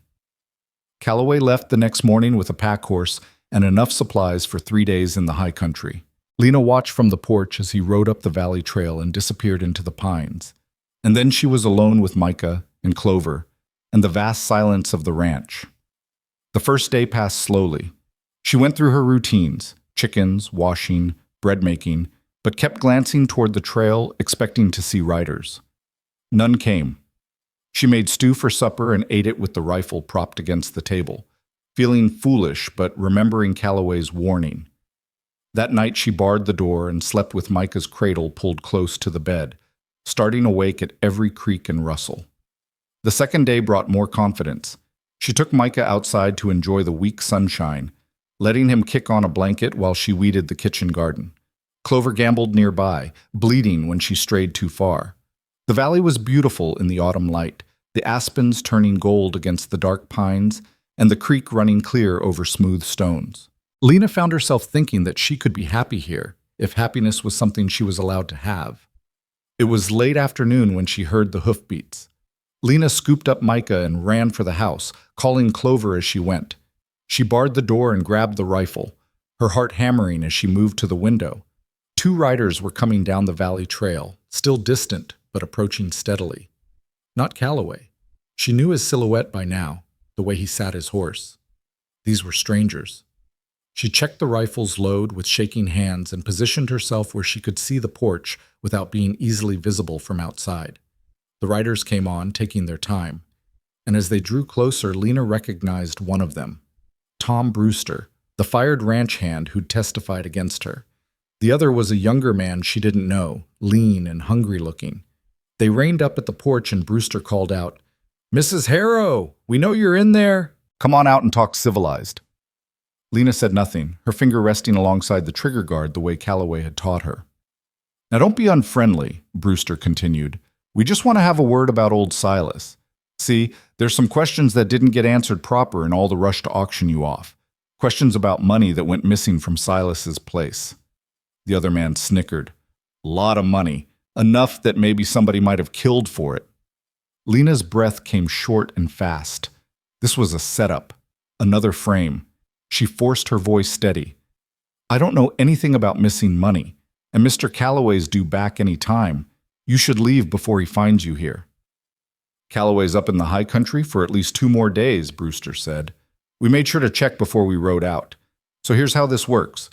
Calloway left the next morning with a pack horse and enough supplies for 3 days in the high country. Lena watched from the porch as he rode up the valley trail and disappeared into the pines. And then she was alone with Micah and Clover and the vast silence of the ranch. The first day passed slowly. She went through her routines, chickens, washing, bread making, but kept glancing toward the trail, expecting to see riders. None came. She made stew for supper and ate it with the rifle propped against the table, feeling foolish but remembering Calloway's warning. That night she barred the door and slept with Micah's cradle pulled close to the bed, starting awake at every creak and rustle. The second day brought more confidence. She took Micah outside to enjoy the weak sunshine, letting him kick on a blanket while she weeded the kitchen garden. Clover gambled nearby, bleeding when she strayed too far. The valley was beautiful in the autumn light, the aspens turning gold against the dark pines, and the creek running clear over smooth stones. Lena found herself thinking that she could be happy here, if happiness was something she was allowed to have. It was late afternoon when she heard the hoofbeats. Lena scooped up Micah and ran for the house, calling Clover as she went. She barred the door and grabbed the rifle, her heart hammering as she moved to the window. 2 riders were coming down the valley trail, still distant but approaching steadily. Not Calloway. She knew his silhouette by now, the way he sat his horse. These were strangers. She checked the rifle's load with shaking hands and positioned herself where she could see the porch without being easily visible from outside. The riders came on, taking their time, and as they drew closer, Lena recognized one of them, Tom Brewster, the fired ranch hand who'd testified against her. The other was a younger man she didn't know, lean and hungry-looking. They reined up at the porch and Brewster called out, Mrs. Harrow, we know you're in there. Come on out and talk civilized. Lena said nothing, her finger resting alongside the trigger guard the way Calloway had taught her. Now don't be unfriendly, Brewster continued. We just want to have a word about old Silas. See, there's some questions that didn't get answered proper in all the rush to auction you off. Questions about money that went missing from Silas's place. The other man snickered. Lot of money. Enough that maybe somebody might have killed for it. Lena's breath came short and fast. This was a setup. Another frame. She forced her voice steady. I don't know anything about missing money, and Mr. Calloway's due back any time. You should leave before he finds you here. Calloway's up in the high country for at least 2 more days, Brewster said. We made sure to check before we rode out. So here's how this works.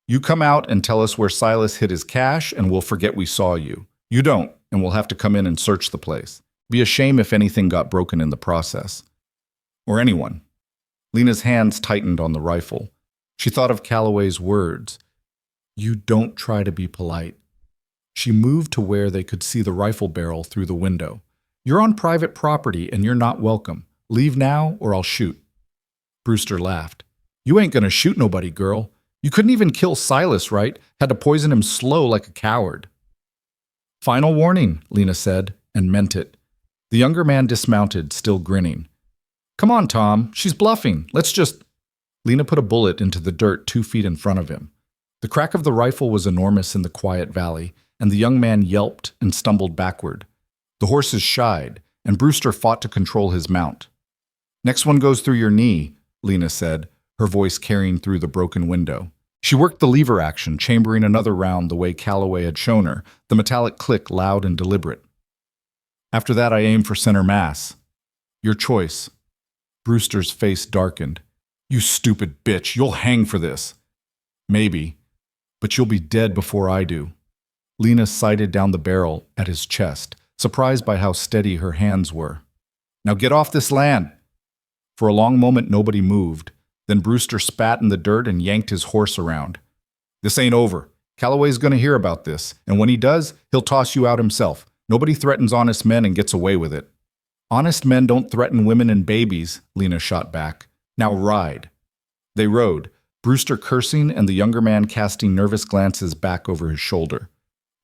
You come out and tell us where Silas hid his cash, and we'll forget we saw you. You don't, and we'll have to come in and search the place. Be a shame if anything got broken in the process. Or anyone. Lena's hands tightened on the rifle. She thought of Calloway's words. You don't try to be polite. She moved to where they could see the rifle barrel through the window. You're on private property and you're not welcome. Leave now or I'll shoot. Brewster laughed. You ain't gonna shoot nobody, girl. You couldn't even kill Silas, right? Had to poison him slow like a coward. Final warning, Lena said, and meant it. The younger man dismounted, still grinning. Come on, Tom. She's bluffing. Let's just... Lena put a bullet into the dirt 2 feet in front of him. The crack of the rifle was enormous in the quiet valley, and the young man yelped and stumbled backward. The horses shied, and Brewster fought to control his mount. Next one goes through your knee, Lena said, her voice carrying through the broken window. She worked the lever action, chambering another round the way Calloway had shown her, the metallic click loud and deliberate. After that, I aim for center mass. Your choice. Brewster's face darkened. You stupid bitch, you'll hang for this. Maybe, but you'll be dead before I do. Lena sighted down the barrel at his chest, surprised by how steady her hands were. Now get off this land. For a long moment, nobody moved. Then Brewster spat in the dirt and yanked his horse around. This ain't over. Calloway's going to hear about this, and when he does, he'll toss you out himself. Nobody threatens honest men and gets away with it. Honest men don't threaten women and babies, Lena shot back. Now ride. They rode, Brewster cursing and the younger man casting nervous glances back over his shoulder.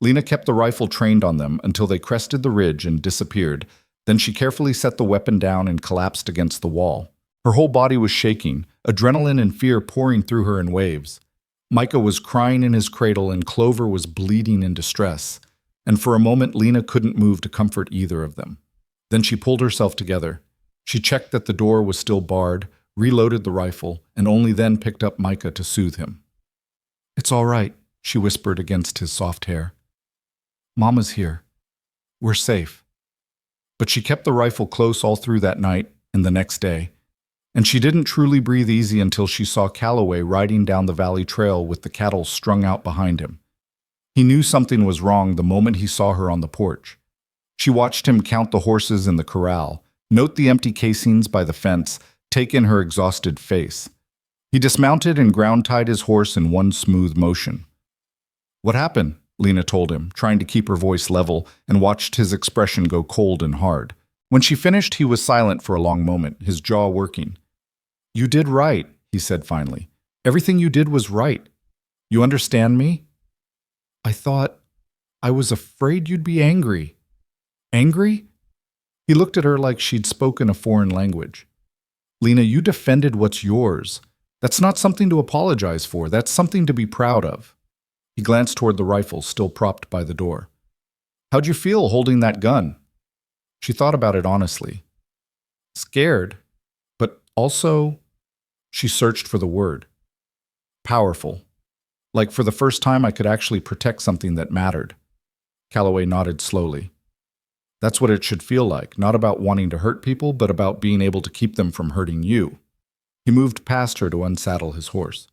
Lena kept the rifle trained on them until they crested the ridge and disappeared. Then she carefully set the weapon down and collapsed against the wall. Her whole body was shaking, adrenaline and fear pouring through her in waves. Micah was crying in his cradle and Clover was bleeding in distress. And for a moment, Lena couldn't move to comfort either of them. Then she pulled herself together. She checked that the door was still barred, reloaded the rifle, and only then picked up Micah to soothe him. It's all right, she whispered against his soft hair. Mama's here. We're safe. But she kept the rifle close all through that night and the next day. And she didn't truly breathe easy until she saw Calloway riding down the valley trail with the cattle strung out behind him. He knew something was wrong the moment he saw her on the porch. She watched him count the horses in the corral, note the empty casings by the fence, take in her exhausted face. He dismounted and ground-tied his horse in one smooth motion. What happened? Lena told him, trying to keep her voice level, and watched his expression go cold and hard. When she finished, he was silent for a long moment, his jaw working. You did right, he said finally. Everything you did was right. You understand me? I was afraid you'd be angry. Angry? He looked at her like she'd spoken a foreign language. Lena, you defended what's yours. That's not something to apologize for. That's something to be proud of. He glanced toward the rifle, still propped by the door. How'd you feel holding that gun? She thought about it honestly. Scared, but also... She searched for the word. Powerful. Like for the first time I could actually protect something that mattered. Calloway nodded slowly. That's what it should feel like, not about wanting to hurt people, but about being able to keep them from hurting you. He moved past her to unsaddle his horse.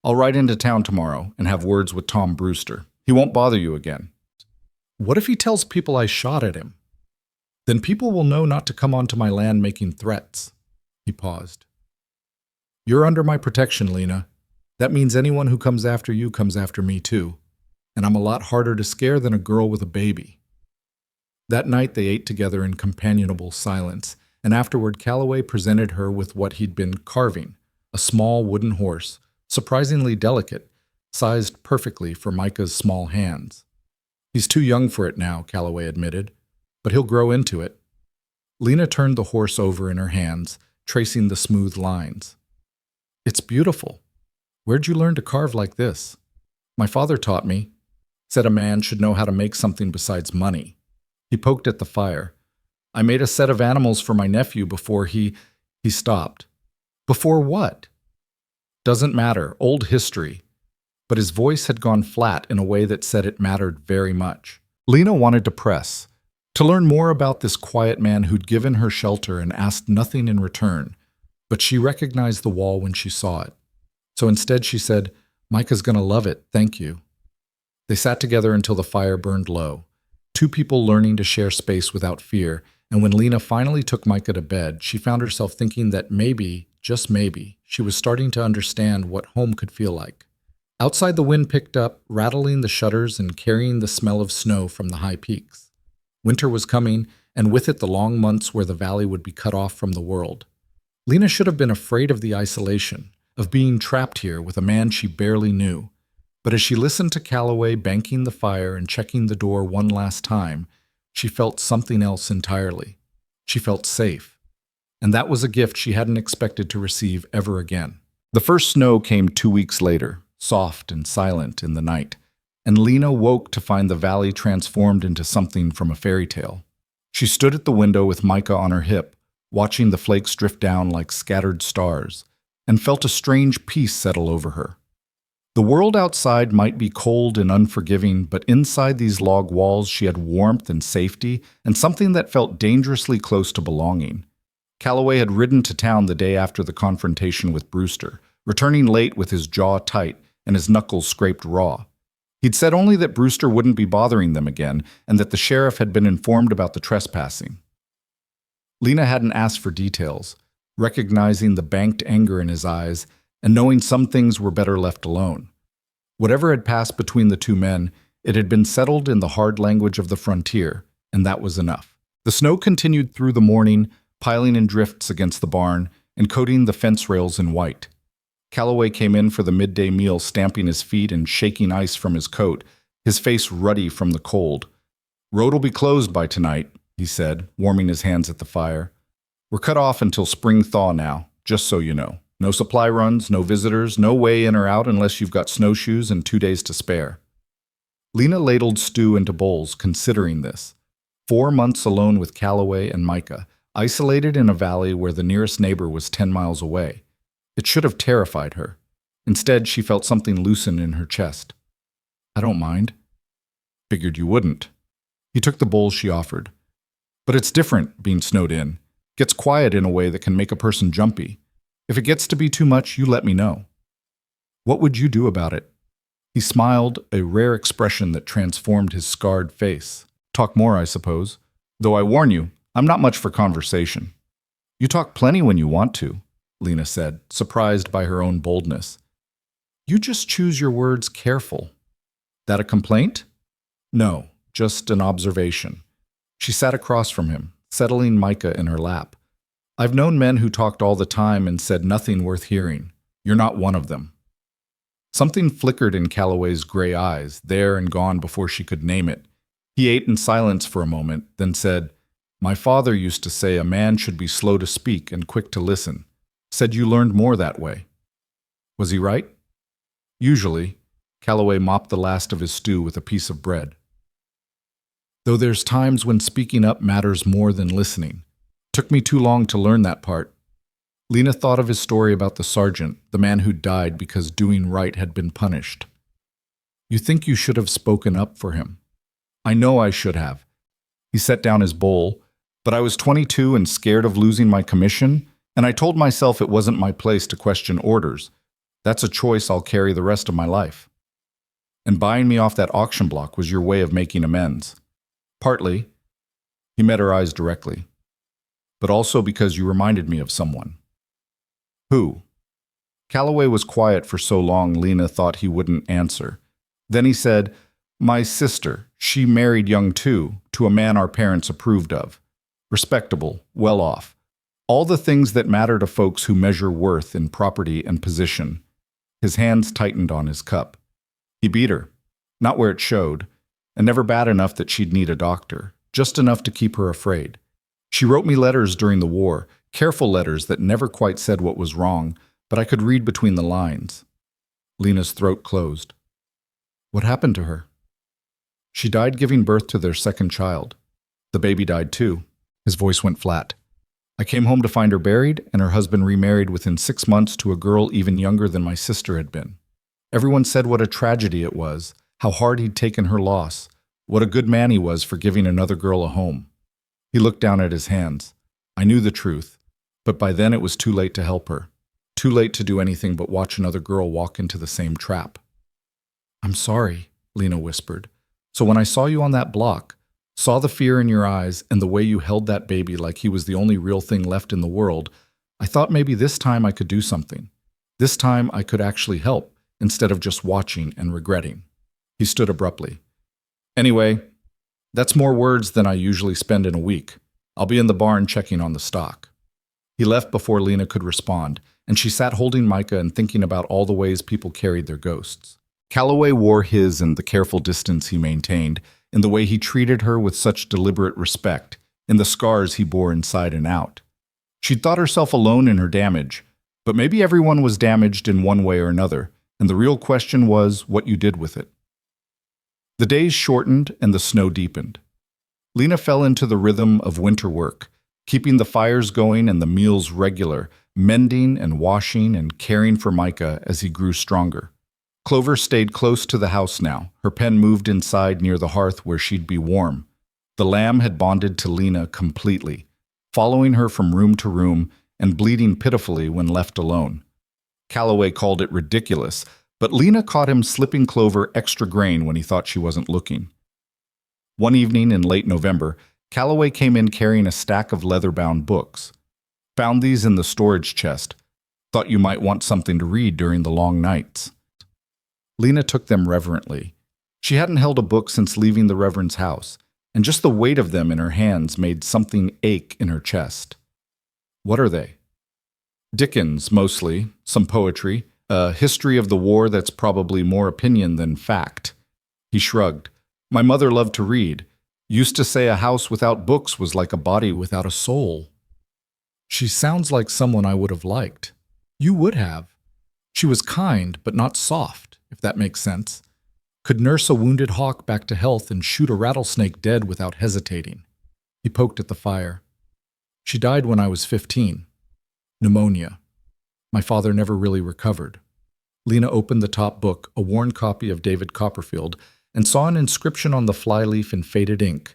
I'll ride into town tomorrow and have words with Tom Brewster. He won't bother you again. What if he tells people I shot at him? Then people will know not to come onto my land making threats. He paused. You're under my protection, Lena. That means anyone who comes after you comes after me too. And I'm a lot harder to scare than a girl with a baby. That night they ate together in companionable silence, and afterward Calloway presented her with what he'd been carving, a small wooden horse, surprisingly delicate, sized perfectly for Micah's small hands. He's too young for it now, Calloway admitted, but he'll grow into it. Lena turned the horse over in her hands, tracing the smooth lines. It's beautiful. Where'd you learn to carve like this? My father taught me. Said a man should know how to make something besides money. He poked at the fire. I made a set of animals for my nephew before he stopped. Before what? Doesn't matter, old history. But his voice had gone flat in a way that said it mattered very much. Lena wanted to press, to learn more about this quiet man who'd given her shelter and asked nothing in return, but she recognized the wall when she saw it. So instead she said, Micah's gonna love it, thank you. They sat together until the fire burned low, two people learning to share space without fear, and when Lena finally took Micah to bed, she found herself thinking that maybe, just maybe, she was starting to understand what home could feel like. Outside the wind picked up, rattling the shutters and carrying the smell of snow from the high peaks. Winter was coming, and with it the long months where the valley would be cut off from the world. Lena should have been afraid of the isolation, of being trapped here with a man she barely knew. But as she listened to Calloway banking the fire and checking the door one last time, she felt something else entirely. She felt safe. And that was a gift she hadn't expected to receive ever again. The first snow came 2 weeks later, soft and silent in the night, and Lena woke to find the valley transformed into something from a fairy tale. She stood at the window with Micah on her hip, watching the flakes drift down like scattered stars, and felt a strange peace settle over her. The world outside might be cold and unforgiving, but inside these log walls she had warmth and safety and something that felt dangerously close to belonging. Calloway had ridden to town the day after the confrontation with Brewster, returning late with his jaw tight and his knuckles scraped raw. He'd said only that Brewster wouldn't be bothering them again and that the sheriff had been informed about the trespassing. Lena hadn't asked for details, recognizing the banked anger in his eyes and knowing some things were better left alone. Whatever had passed between the two men, it had been settled in the hard language of the frontier, and that was enough. The snow continued through the morning, piling in drifts against the barn and coating the fence rails in white. Calloway came in for the midday meal, stamping his feet and shaking ice from his coat, his face ruddy from the cold. Road'll be closed by tonight, he said, warming his hands at the fire. We're cut off until spring thaw now, just so you know. No supply runs, no visitors, no way in or out unless you've got snowshoes and 2 days to spare. Lena ladled stew into bowls, considering this. 4 months alone with Calloway and Micah, isolated in a valley where the nearest neighbor was 10 miles away. It should have terrified her. Instead, she felt something loosen in her chest. I don't mind. Figured you wouldn't. He took the bowl she offered. But it's different, being snowed in. Gets quiet in a way that can make a person jumpy. If it gets to be too much, you let me know. What would you do about it? He smiled, a rare expression that transformed his scarred face. Talk more, I suppose. Though I warn you, I'm not much for conversation. You talk plenty when you want to, Lena said, surprised by her own boldness. You just choose your words careful. That a complaint? No, just an observation. She sat across from him, settling Micah in her lap. I've known men who talked all the time and said nothing worth hearing. You're not one of them. Something flickered in Calloway's gray eyes, there and gone before she could name it. He ate in silence for a moment, then said, My father used to say a man should be slow to speak and quick to listen. Said you learned more that way. Was he right? Usually. Calloway mopped the last of his stew with a piece of bread. Though there's times when speaking up matters more than listening. Took me too long to learn that part. Lena thought of his story about the sergeant, the man who died because doing right had been punished. You think you should have spoken up for him. I know I should have. He set down his bowl, but I was 22 and scared of losing my commission, and I told myself it wasn't my place to question orders. That's a choice I'll carry the rest of my life. And buying me off that auction block was your way of making amends. Partly. He met her eyes directly. But also because you reminded me of someone. Who? Calloway was quiet for so long Lena thought he wouldn't answer. Then he said, My sister. She married young too, to a man our parents approved of. Respectable, well off. All the things that matter to folks who measure worth in property and position. His hands tightened on his cup. He beat her. Not where it showed, and never bad enough that she'd need a doctor, just enough to keep her afraid. She wrote me letters during the war, careful letters that never quite said what was wrong, but I could read between the lines. Lena's throat closed. What happened to her? She died giving birth to their second child. The baby died too. His voice went flat. I came home to find her buried and her husband remarried within 6 months to a girl even younger than my sister had been. Everyone said what a tragedy it was, how hard he'd taken her loss, what a good man he was for giving another girl a home. He looked down at his hands. I knew the truth, but by then it was too late to help her. Too late to do anything but watch another girl walk into the same trap. I'm sorry, Lena whispered. So when I saw you on that block, saw the fear in your eyes and the way you held that baby like he was the only real thing left in the world, I thought maybe this time I could do something. This time I could actually help, instead of just watching and regretting. He stood abruptly. Anyway, that's more words than I usually spend in a week. I'll be in the barn checking on the stock. He left before Lena could respond, and she sat holding Micah and thinking about all the ways people carried their ghosts. Calloway wore his in the careful distance he maintained, in the way he treated her with such deliberate respect, in the scars he bore inside and out. She'd thought herself alone in her damage, but maybe everyone was damaged in one way or another, and the real question was what you did with it. The days shortened and the snow deepened. Lena fell into the rhythm of winter work, keeping the fires going and the meals regular, mending and washing and caring for Micah as he grew stronger. Clover stayed close to the house now, her pen moved inside near the hearth where she'd be warm. The lamb had bonded to Lena completely, following her from room to room and bleeding pitifully when left alone. Calloway called it ridiculous, but Lena caught him slipping Clover extra grain when he thought she wasn't looking. One evening in late November, Calloway came in carrying a stack of leather-bound books. Found these in the storage chest. Thought you might want something to read during the long nights. Lena took them reverently. She hadn't held a book since leaving the Reverend's house, and just the weight of them in her hands made something ache in her chest. What are they? Dickens, mostly, some poetry, a history of the war that's probably more opinion than fact. He shrugged. My mother loved to read. Used to say a house without books was like a body without a soul. She sounds like someone I would have liked. You would have. She was kind, but not soft, if that makes sense. Could nurse a wounded hawk back to health and shoot a rattlesnake dead without hesitating. He poked at the fire. She died when I was 15. Pneumonia. My father never really recovered. Lena opened the top book, a worn copy of David Copperfield, and saw an inscription on the flyleaf in faded ink.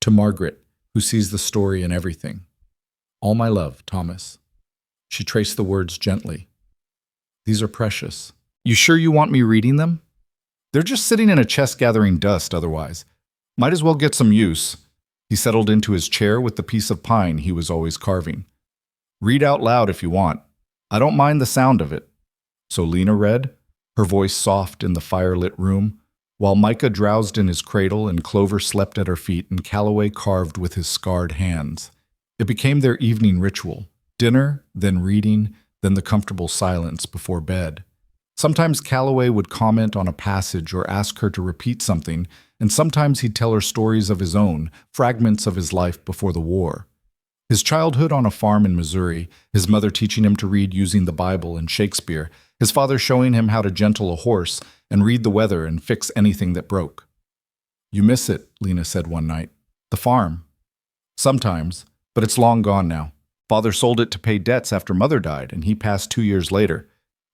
To Margaret, who sees the story in everything. All my love, Thomas. She traced the words gently. These are precious. You sure you want me reading them? They're just sitting in a chest gathering dust otherwise. Might as well get some use. He settled into his chair with the piece of pine he was always carving. Read out loud if you want. I don't mind the sound of it. So Lena read, her voice soft in the firelit room, while Micah drowsed in his cradle and Clover slept at her feet and Calloway carved with his scarred hands. It became their evening ritual. Dinner, then reading, then the comfortable silence before bed. Sometimes Calloway would comment on a passage or ask her to repeat something, and sometimes he'd tell her stories of his own, fragments of his life before the war. His childhood on a farm in Missouri, his mother teaching him to read using the Bible and Shakespeare, his father showing him how to gentle a horse and read the weather and fix anything that broke. You miss it, Lena said one night. The farm. Sometimes, but it's long gone now. Father sold it to pay debts after Mother died, and he passed 2 years later.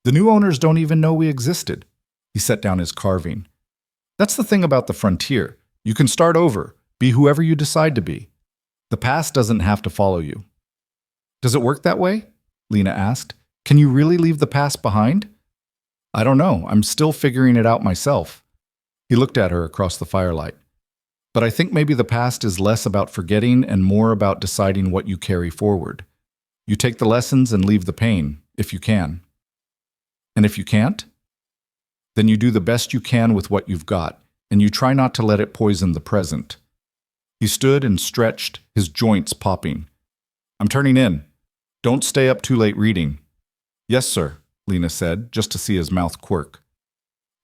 The new owners don't even know we existed. He set down his carving. That's the thing about the frontier. You can start over, be whoever you decide to be. The past doesn't have to follow you. Does it work that way? Lena asked. Can you really leave the past behind? I don't know. I'm still figuring it out myself. He looked at her across the firelight. But I think maybe the past is less about forgetting and more about deciding what you carry forward. You take the lessons and leave the pain, if you can. And if you can't, then you do the best you can with what you've got, and you try not to let it poison the present. He stood and stretched, his joints popping. "I'm turning in. Don't stay up too late reading." "Yes, sir," Lena said, just to see his mouth quirk.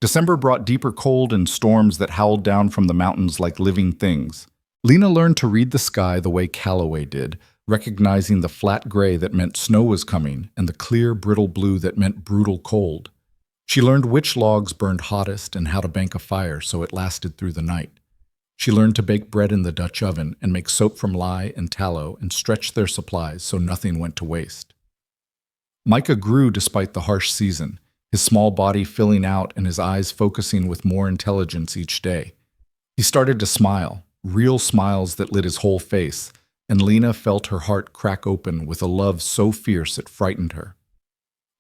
December brought deeper cold and storms that howled down from the mountains like living things. Lena learned to read the sky the way Calloway did, recognizing the flat gray that meant snow was coming and the clear, brittle blue that meant brutal cold. She learned which logs burned hottest and how to bank a fire so it lasted through the night. She learned to bake bread in the Dutch oven and make soap from lye and tallow and stretch their supplies so nothing went to waste. Micah grew despite the harsh season, his small body filling out and his eyes focusing with more intelligence each day. He started to smile, real smiles that lit his whole face, and Lena felt her heart crack open with a love so fierce it frightened her.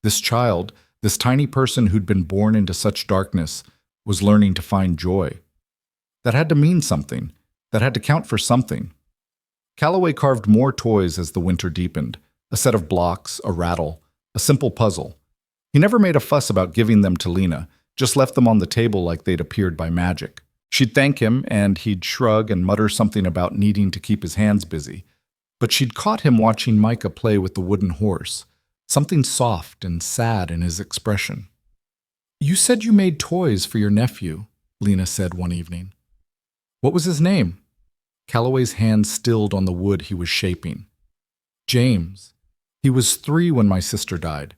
This child, this tiny person who'd been born into such darkness, was learning to find joy. That had to mean something. That had to count for something. Calloway carved more toys as the winter deepened, a set of blocks, a rattle, a simple puzzle. He never made a fuss about giving them to Lena, just left them on the table like they'd appeared by magic. She'd thank him, and he'd shrug and mutter something about needing to keep his hands busy. But she'd caught him watching Micah play with the wooden horse, something soft and sad in his expression. "You said you made toys for your nephew," Lena said one evening. "What was his name?" Calloway's hand stilled on the wood he was shaping. "James. He was 3 when my sister died.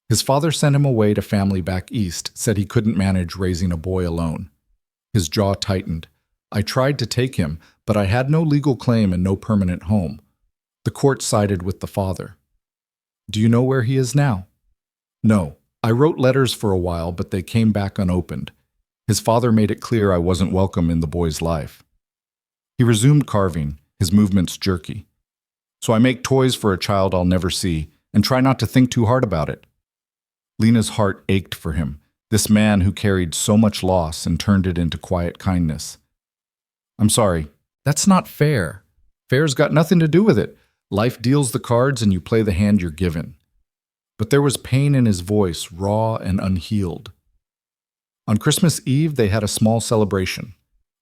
His father sent him away to family back east, said he couldn't manage raising a boy alone." His jaw tightened. "I tried to take him, but I had no legal claim and no permanent home. The court sided with the father." "Do you know where he is now?" "No. I wrote letters for a while, but they came back unopened. His father made it clear I wasn't welcome in the boy's life." He resumed carving, his movements jerky. "So I make toys for a child I'll never see, and try not to think too hard about it." Lena's heart ached for him, this man who carried so much loss and turned it into quiet kindness. "I'm sorry. That's not fair. Fair's got nothing to do with it. Life deals the cards and you play the hand you're given." But there was pain in his voice, raw and unhealed. On Christmas Eve, they had a small celebration.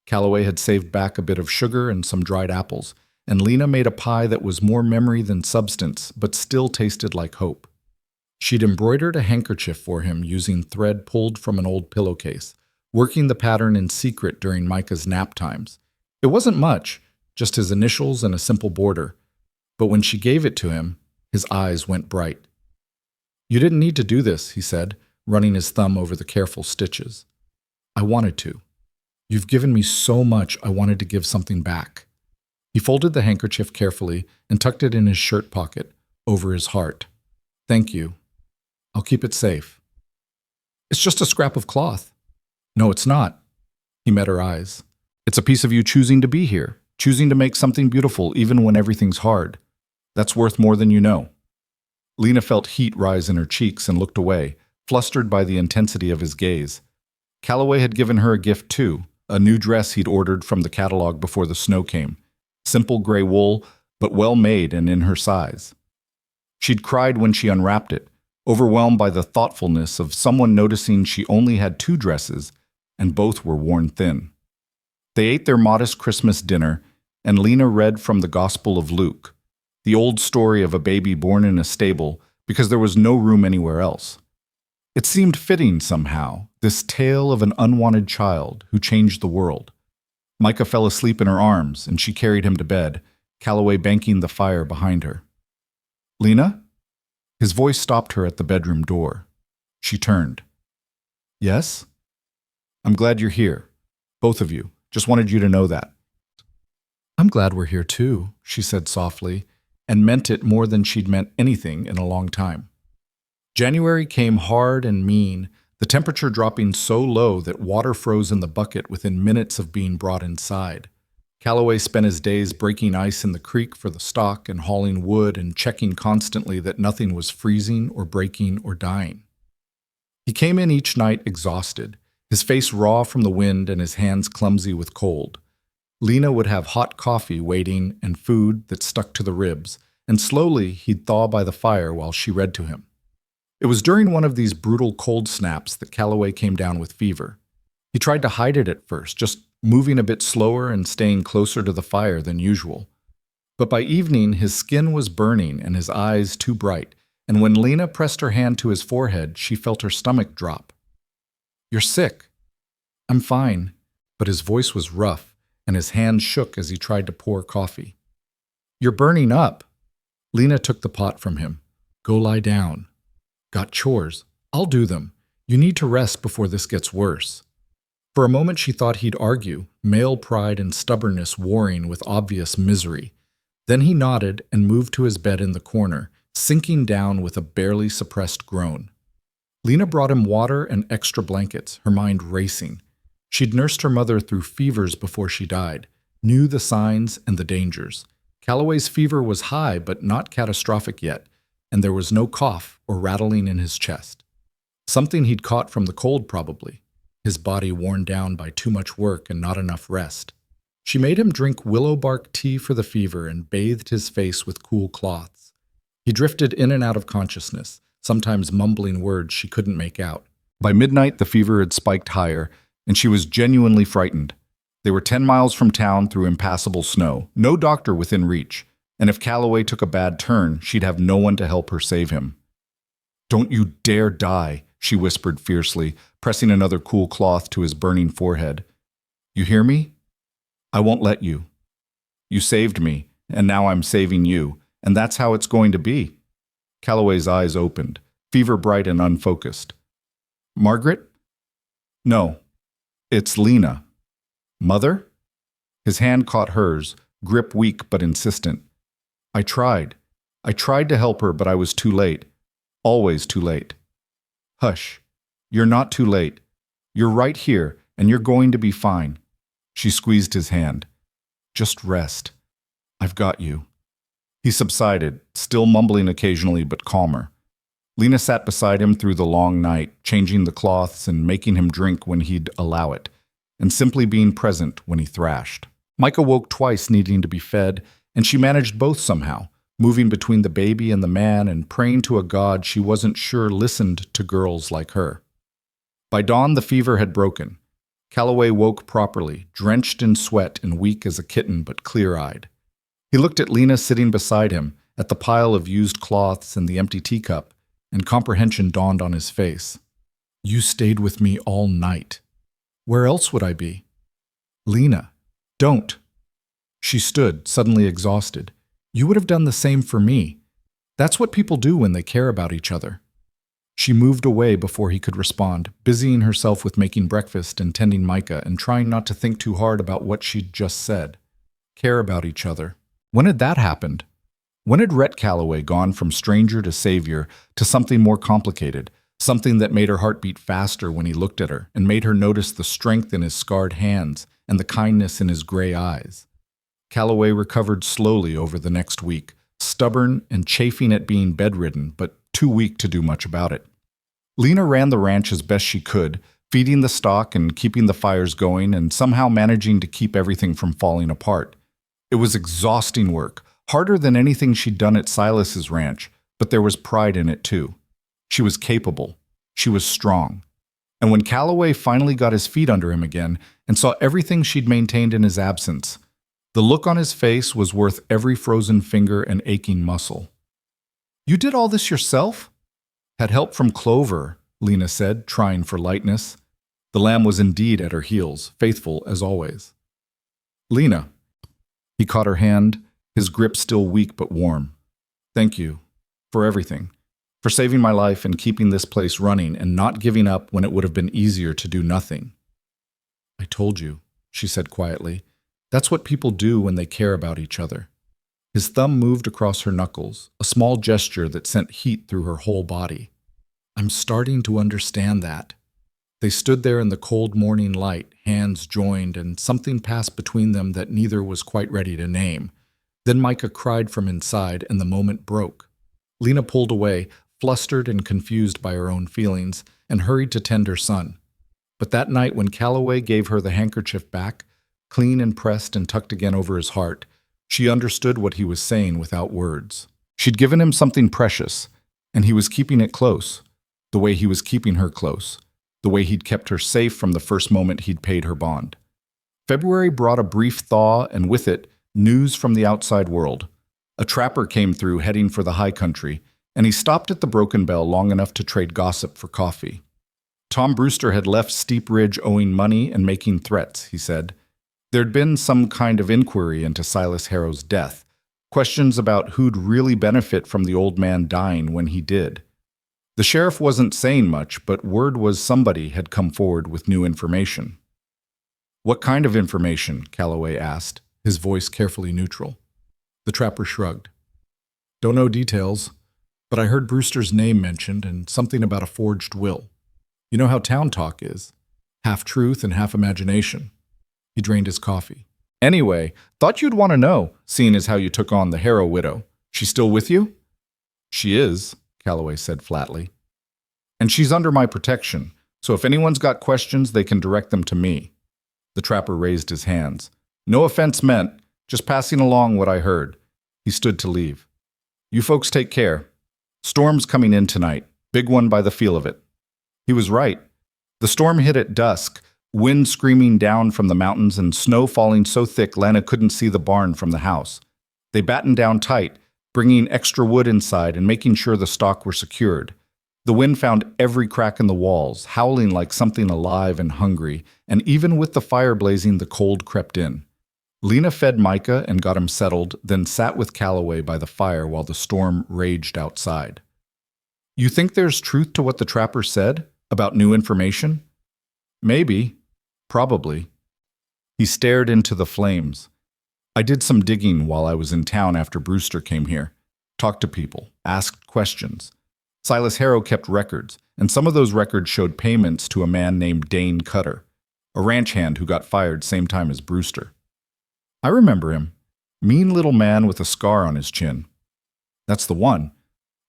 Calloway had saved back a bit of sugar and some dried apples, and Lena made a pie that was more memory than substance, but still tasted like hope. She'd embroidered a handkerchief for him using thread pulled from an old pillowcase, working the pattern in secret during Micah's nap times. It wasn't much, just his initials and a simple border. But when she gave it to him, his eyes went bright. "You didn't need to do this," he said, running his thumb over the careful stitches. "I wanted to. You've given me so much, I wanted to give something back." He folded the handkerchief carefully and tucked it in his shirt pocket, over his heart. "Thank you. I'll keep it safe." "It's just a scrap of cloth." "No, it's not." He met her eyes. "It's a piece of you choosing to be here, choosing to make something beautiful even when everything's hard. That's worth more than you know." Lena felt heat rise in her cheeks and looked away, flustered by the intensity of his gaze. Calloway had given her a gift too, a new dress he'd ordered from the catalog before the snow came. Simple gray wool, but well made and in her size. She'd cried when she unwrapped it, overwhelmed by the thoughtfulness of someone noticing she only had 2 dresses, and both were worn thin. They ate their modest Christmas dinner, and Lena read from the Gospel of Luke, the old story of a baby born in a stable because there was no room anywhere else. It seemed fitting somehow, this tale of an unwanted child who changed the world. Micah fell asleep in her arms, and she carried him to bed, Calloway banking the fire behind her. "Lena?" His voice stopped her at the bedroom door. She turned. "Yes?" "I'm glad you're here. Both of you. Just wanted you to know that." "I'm glad we're here too," she said softly, and meant it more than she'd meant anything in a long time. January came hard and mean, the temperature dropping so low that water froze in the bucket within minutes of being brought inside. Calloway spent his days breaking ice in the creek for the stock and hauling wood and checking constantly that nothing was freezing or breaking or dying. He came in each night exhausted, his face raw from the wind and his hands clumsy with cold. Lena would have hot coffee waiting and food that stuck to the ribs, and slowly he'd thaw by the fire while she read to him. It was during one of these brutal cold snaps that Calloway came down with fever. He tried to hide it at first, just moving a bit slower and staying closer to the fire than usual. But by evening, his skin was burning and his eyes too bright, and when Lena pressed her hand to his forehead, she felt her stomach drop. "You're sick." "I'm fine," but his voice was rough, and his hand shook as he tried to pour coffee. "You're burning up." Lena took the pot from him. "Go lie down." "Got chores. I'll do them. You need to rest before this gets worse." For a moment she thought he'd argue, male pride and stubbornness warring with obvious misery. Then he nodded and moved to his bed in the corner, sinking down with a barely suppressed groan. Lena brought him water and extra blankets, her mind racing. She'd nursed her mother through fevers before she died, knew the signs and the dangers. Calloway's fever was high but not catastrophic yet, and there was no cough or rattling in his chest. Something he'd caught from the cold probably, his body worn down by too much work and not enough rest. She made him drink willow bark tea for the fever and bathed his face with cool cloths. He drifted in and out of consciousness, sometimes mumbling words she couldn't make out. By midnight, the fever had spiked higher, and she was genuinely frightened. They were 10 miles from town through impassable snow, no doctor within reach, and if Calloway took a bad turn, she'd have no one to help her save him. "Don't you dare die," she whispered fiercely, pressing another cool cloth to his burning forehead. "You hear me? I won't let you. You saved me, and now I'm saving you, and that's how it's going to be." Calloway's eyes opened, fever bright and unfocused. "Margaret?" "No, it's Lena." "Mother?" His hand caught hers, grip weak but insistent. I tried to help her, but I was too late. Always too late." "Hush. You're not too late. You're right here, and you're going to be fine." She squeezed his hand. "Just rest. I've got you." He subsided, still mumbling occasionally but calmer. Lena sat beside him through the long night, changing the cloths and making him drink when he'd allow it, and simply being present when he thrashed. Micah woke twice needing to be fed, and she managed both somehow, moving between the baby and the man and praying to a God she wasn't sure listened to girls like her. By dawn, the fever had broken. Calloway woke properly, drenched in sweat and weak as a kitten but clear-eyed. He looked at Lena sitting beside him, at the pile of used cloths and the empty teacup, and comprehension dawned on his face. "You stayed with me all night. Where else would I be?" "Lena, don't." She stood, suddenly exhausted. "You would have done the same for me. That's what people do when they care about each other." She moved away before he could respond, busying herself with making breakfast and tending Micah and trying not to think too hard about what she'd just said. Care about each other. When had that happened? When had Rhett Calloway gone from stranger to savior to something more complicated, something that made her heart beat faster when he looked at her and made her notice the strength in his scarred hands and the kindness in his gray eyes? Calloway recovered slowly over the next week, stubborn and chafing at being bedridden, but too weak to do much about it. Lena ran the ranch as best she could, feeding the stock and keeping the fires going and somehow managing to keep everything from falling apart. It was exhausting work, harder than anything she'd done at Silas's ranch, but there was pride in it too. She was capable. She was strong. And when Calloway finally got his feet under him again and saw everything she'd maintained in his absence, the look on his face was worth every frozen finger and aching muscle. "You did all this yourself?" "Had help from Clover," Lena said, trying for lightness. The lamb was indeed at her heels, faithful as always. "Lena." He caught her hand, his grip still weak but warm. "Thank you. For everything. For saving my life and keeping this place running and not giving up when it would have been easier to do nothing." "I told you," she said quietly. "That's what people do when they care about each other." His thumb moved across her knuckles, a small gesture that sent heat through her whole body. "I'm starting to understand that." They stood there in the cold morning light, hands joined, and something passed between them that neither was quite ready to name. Then Micah cried from inside, and the moment broke. Lena pulled away, flustered and confused by her own feelings, and hurried to tend her son. But that night when Calloway gave her the handkerchief back, clean and pressed and tucked again over his heart, she understood what he was saying without words. She'd given him something precious, and he was keeping it close, the way he was keeping her close, the way he'd kept her safe from the first moment he'd paid her bond. February brought a brief thaw and with it, news from the outside world. A trapper came through heading for the high country, and he stopped at the Broken Bell long enough to trade gossip for coffee. Tom Brewster had left Steep Ridge owing money and making threats, he said. There'd been some kind of inquiry into Silas Harrow's death, questions about who'd really benefit from the old man dying when he did. The sheriff wasn't saying much, but word was somebody had come forward with new information. What kind of information? Calloway asked, his voice carefully neutral. The trapper shrugged. Don't know details, but I heard Brewster's name mentioned and something about a forged will. You know how town talk is. Half truth and half imagination. He drained his coffee. Anyway, thought you'd want to know, seeing as how you took on the Harrow widow. She still with you? She is, Calloway said flatly. And she's under my protection, so if anyone's got questions, they can direct them to me. The trapper raised his hands. No offense meant, just passing along what I heard. He stood to leave. You folks take care. Storm's coming in tonight, big one by the feel of it. He was right. The storm hit at dusk, wind screaming down from the mountains and snow falling so thick Lana couldn't see the barn from the house. They battened down tight, bringing extra wood inside and making sure the stock were secured. The wind found every crack in the walls, howling like something alive and hungry, and even with the fire blazing, the cold crept in. Lena fed Micah and got him settled, then sat with Calloway by the fire while the storm raged outside. You think there's truth to what the trapper said about new information? Maybe. Probably. He stared into the flames. I did some digging while I was in town after Brewster came here. Talked to people, asked questions. Silas Harrow kept records, and some of those records showed payments to a man named Dane Cutter, a ranch hand who got fired same time as Brewster. I remember him. Mean little man with a scar on his chin. That's the one.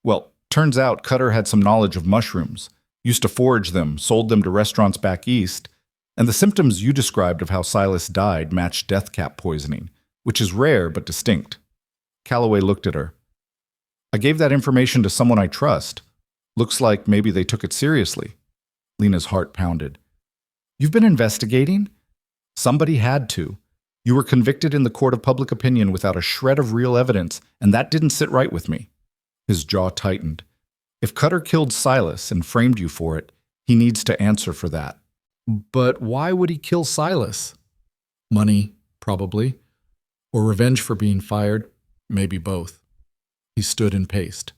Well, turns out Cutter had some knowledge of mushrooms, used to forage them, sold them to restaurants back east, and the symptoms you described of how Silas died matched death cap poisoning, which is rare but distinct. Calloway looked at her. I gave that information to someone I trust. Looks like maybe they took it seriously. Lena's heart pounded. You've been investigating? Somebody had to. You were convicted in the court of public opinion without a shred of real evidence, and that didn't sit right with me. His jaw tightened. If Cutter killed Silas and framed you for it, he needs to answer for that. But why would he kill Silas? Money, probably. Or revenge for being fired, maybe both. He stood and paced.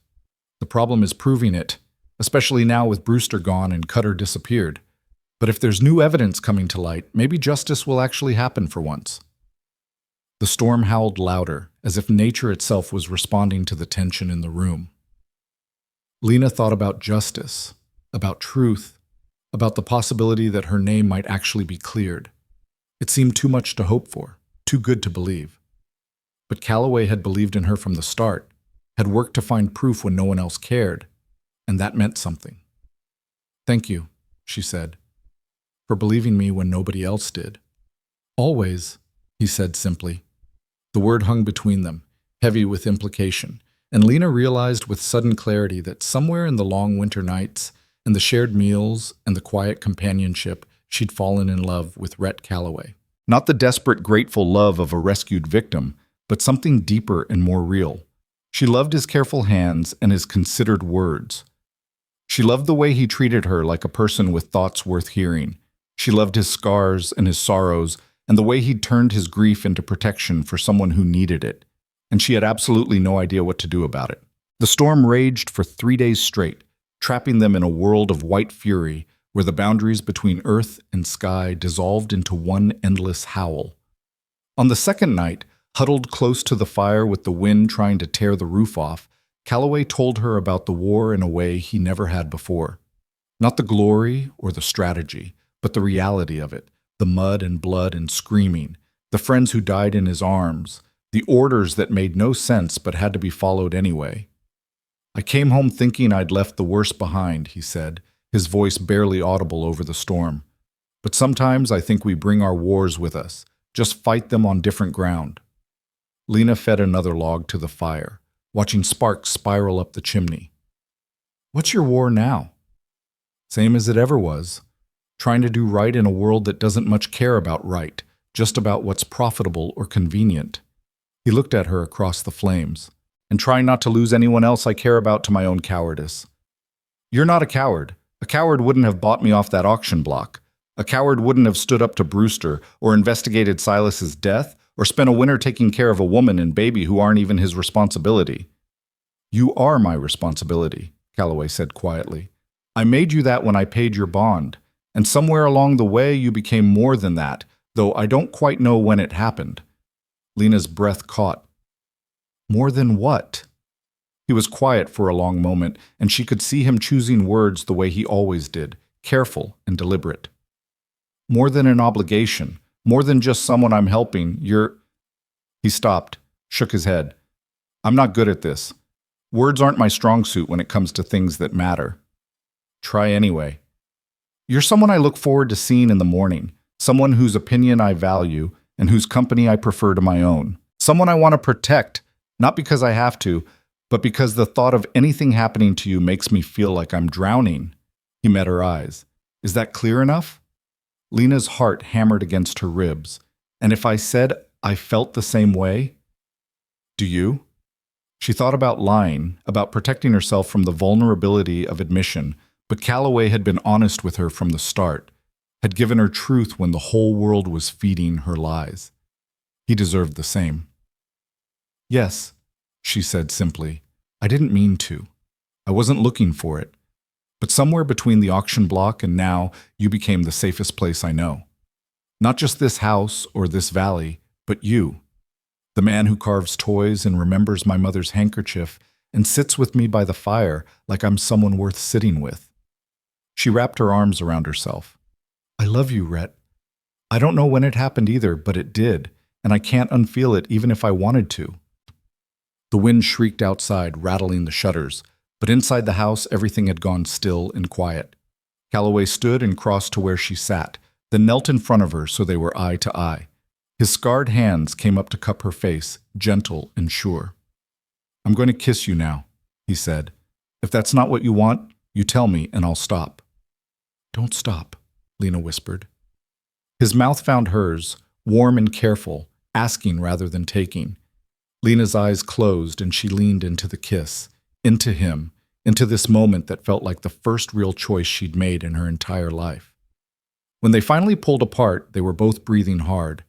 The problem is proving it, especially now with Brewster gone and Cutter disappeared. But if there's new evidence coming to light, maybe justice will actually happen for once. The storm howled louder, as if nature itself was responding to the tension in the room. Lena thought about justice, about truth, about the possibility that her name might actually be cleared. It seemed too much to hope for, too good to believe. But Calloway had believed in her from the start, had worked to find proof when no one else cared, and that meant something. Thank you, she said, for believing me when nobody else did. Always, he said simply. The word hung between them, heavy with implication, and Lena realized with sudden clarity that somewhere in the long winter nights and the shared meals and the quiet companionship, she'd fallen in love with Rhett Calloway. Not the desperate, grateful love of a rescued victim, but something deeper and more real. She loved his careful hands and his considered words. She loved the way he treated her like a person with thoughts worth hearing. She loved his scars and his sorrows and the way he'd turned his grief into protection for someone who needed it. And she had absolutely no idea what to do about it. The storm raged for 3 days straight, trapping them in a world of white fury where the boundaries between earth and sky dissolved into one endless howl. On the second night, huddled close to the fire with the wind trying to tear the roof off, Calloway told her about the war in a way he never had before. Not the glory or the strategy, but the reality of it, the mud and blood and screaming, the friends who died in his arms, the orders that made no sense but had to be followed anyway. I came home thinking I'd left the worst behind, he said, his voice barely audible over the storm. But sometimes I think we bring our wars with us, just fight them on different ground. Lena fed another log to the fire, watching sparks spiral up the chimney. What's your war now? Same as it ever was. Trying to do right in a world that doesn't much care about right, just about what's profitable or convenient. He looked at her across the flames. And trying not to lose anyone else I care about to my own cowardice. You're not a coward. A coward wouldn't have bought me off that auction block. A coward wouldn't have stood up to Brewster or investigated Silas's death or spent a winter taking care of a woman and baby who aren't even his responsibility. You are my responsibility, Calloway said quietly. I made you that when I paid your bond, and somewhere along the way you became more than that, though I don't quite know when it happened. Lena's breath caught. More than what? He was quiet for a long moment, and she could see him choosing words the way he always did, careful and deliberate. More than an obligation, more than just someone I'm helping, you're... He stopped, shook his head. I'm not good at this. Words aren't my strong suit when it comes to things that matter. Try anyway. You're someone I look forward to seeing in the morning, someone whose opinion I value and whose company I prefer to my own, someone I want to protect. Not because I have to, but because the thought of anything happening to you makes me feel like I'm drowning. He met her eyes. Is that clear enough? Lena's heart hammered against her ribs. And if I said I felt the same way? Do you? She thought about lying, about protecting herself from the vulnerability of admission, but Calloway had been honest with her from the start, had given her truth when the whole world was feeding her lies. He deserved the same. Yes, she said simply. I didn't mean to. I wasn't looking for it. But somewhere between the auction block and now, you became the safest place I know. Not just this house or this valley, but you. The man who carves toys and remembers my mother's handkerchief and sits with me by the fire like I'm someone worth sitting with. She wrapped her arms around herself. I love you, Rhett. I don't know when it happened either, but it did, and I can't unfeel it even if I wanted to. The wind shrieked outside, rattling the shutters, but inside the house everything had gone still and quiet. Calloway stood and crossed to where she sat, then knelt in front of her so they were eye to eye. His scarred hands came up to cup her face, gentle and sure. I'm going to kiss you now, he said. If that's not what you want, you tell me and I'll stop. Don't stop, Lena whispered. His mouth found hers, warm and careful, asking rather than taking. Lena's eyes closed and she leaned into the kiss, into him, into this moment that felt like the first real choice she'd made in her entire life. When they finally pulled apart, they were both breathing hard,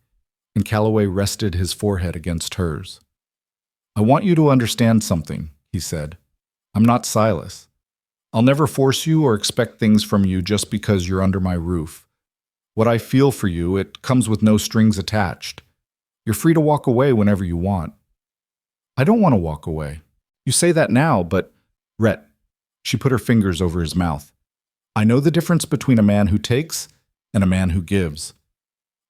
and Calloway rested his forehead against hers. I want you to understand something, he said. I'm not Silas. I'll never force you or expect things from you just because you're under my roof. What I feel for you, it comes with no strings attached. You're free to walk away whenever you want. I don't want to walk away. You say that now, but, Rhett, she put her fingers over his mouth. I know the difference between a man who takes and a man who gives.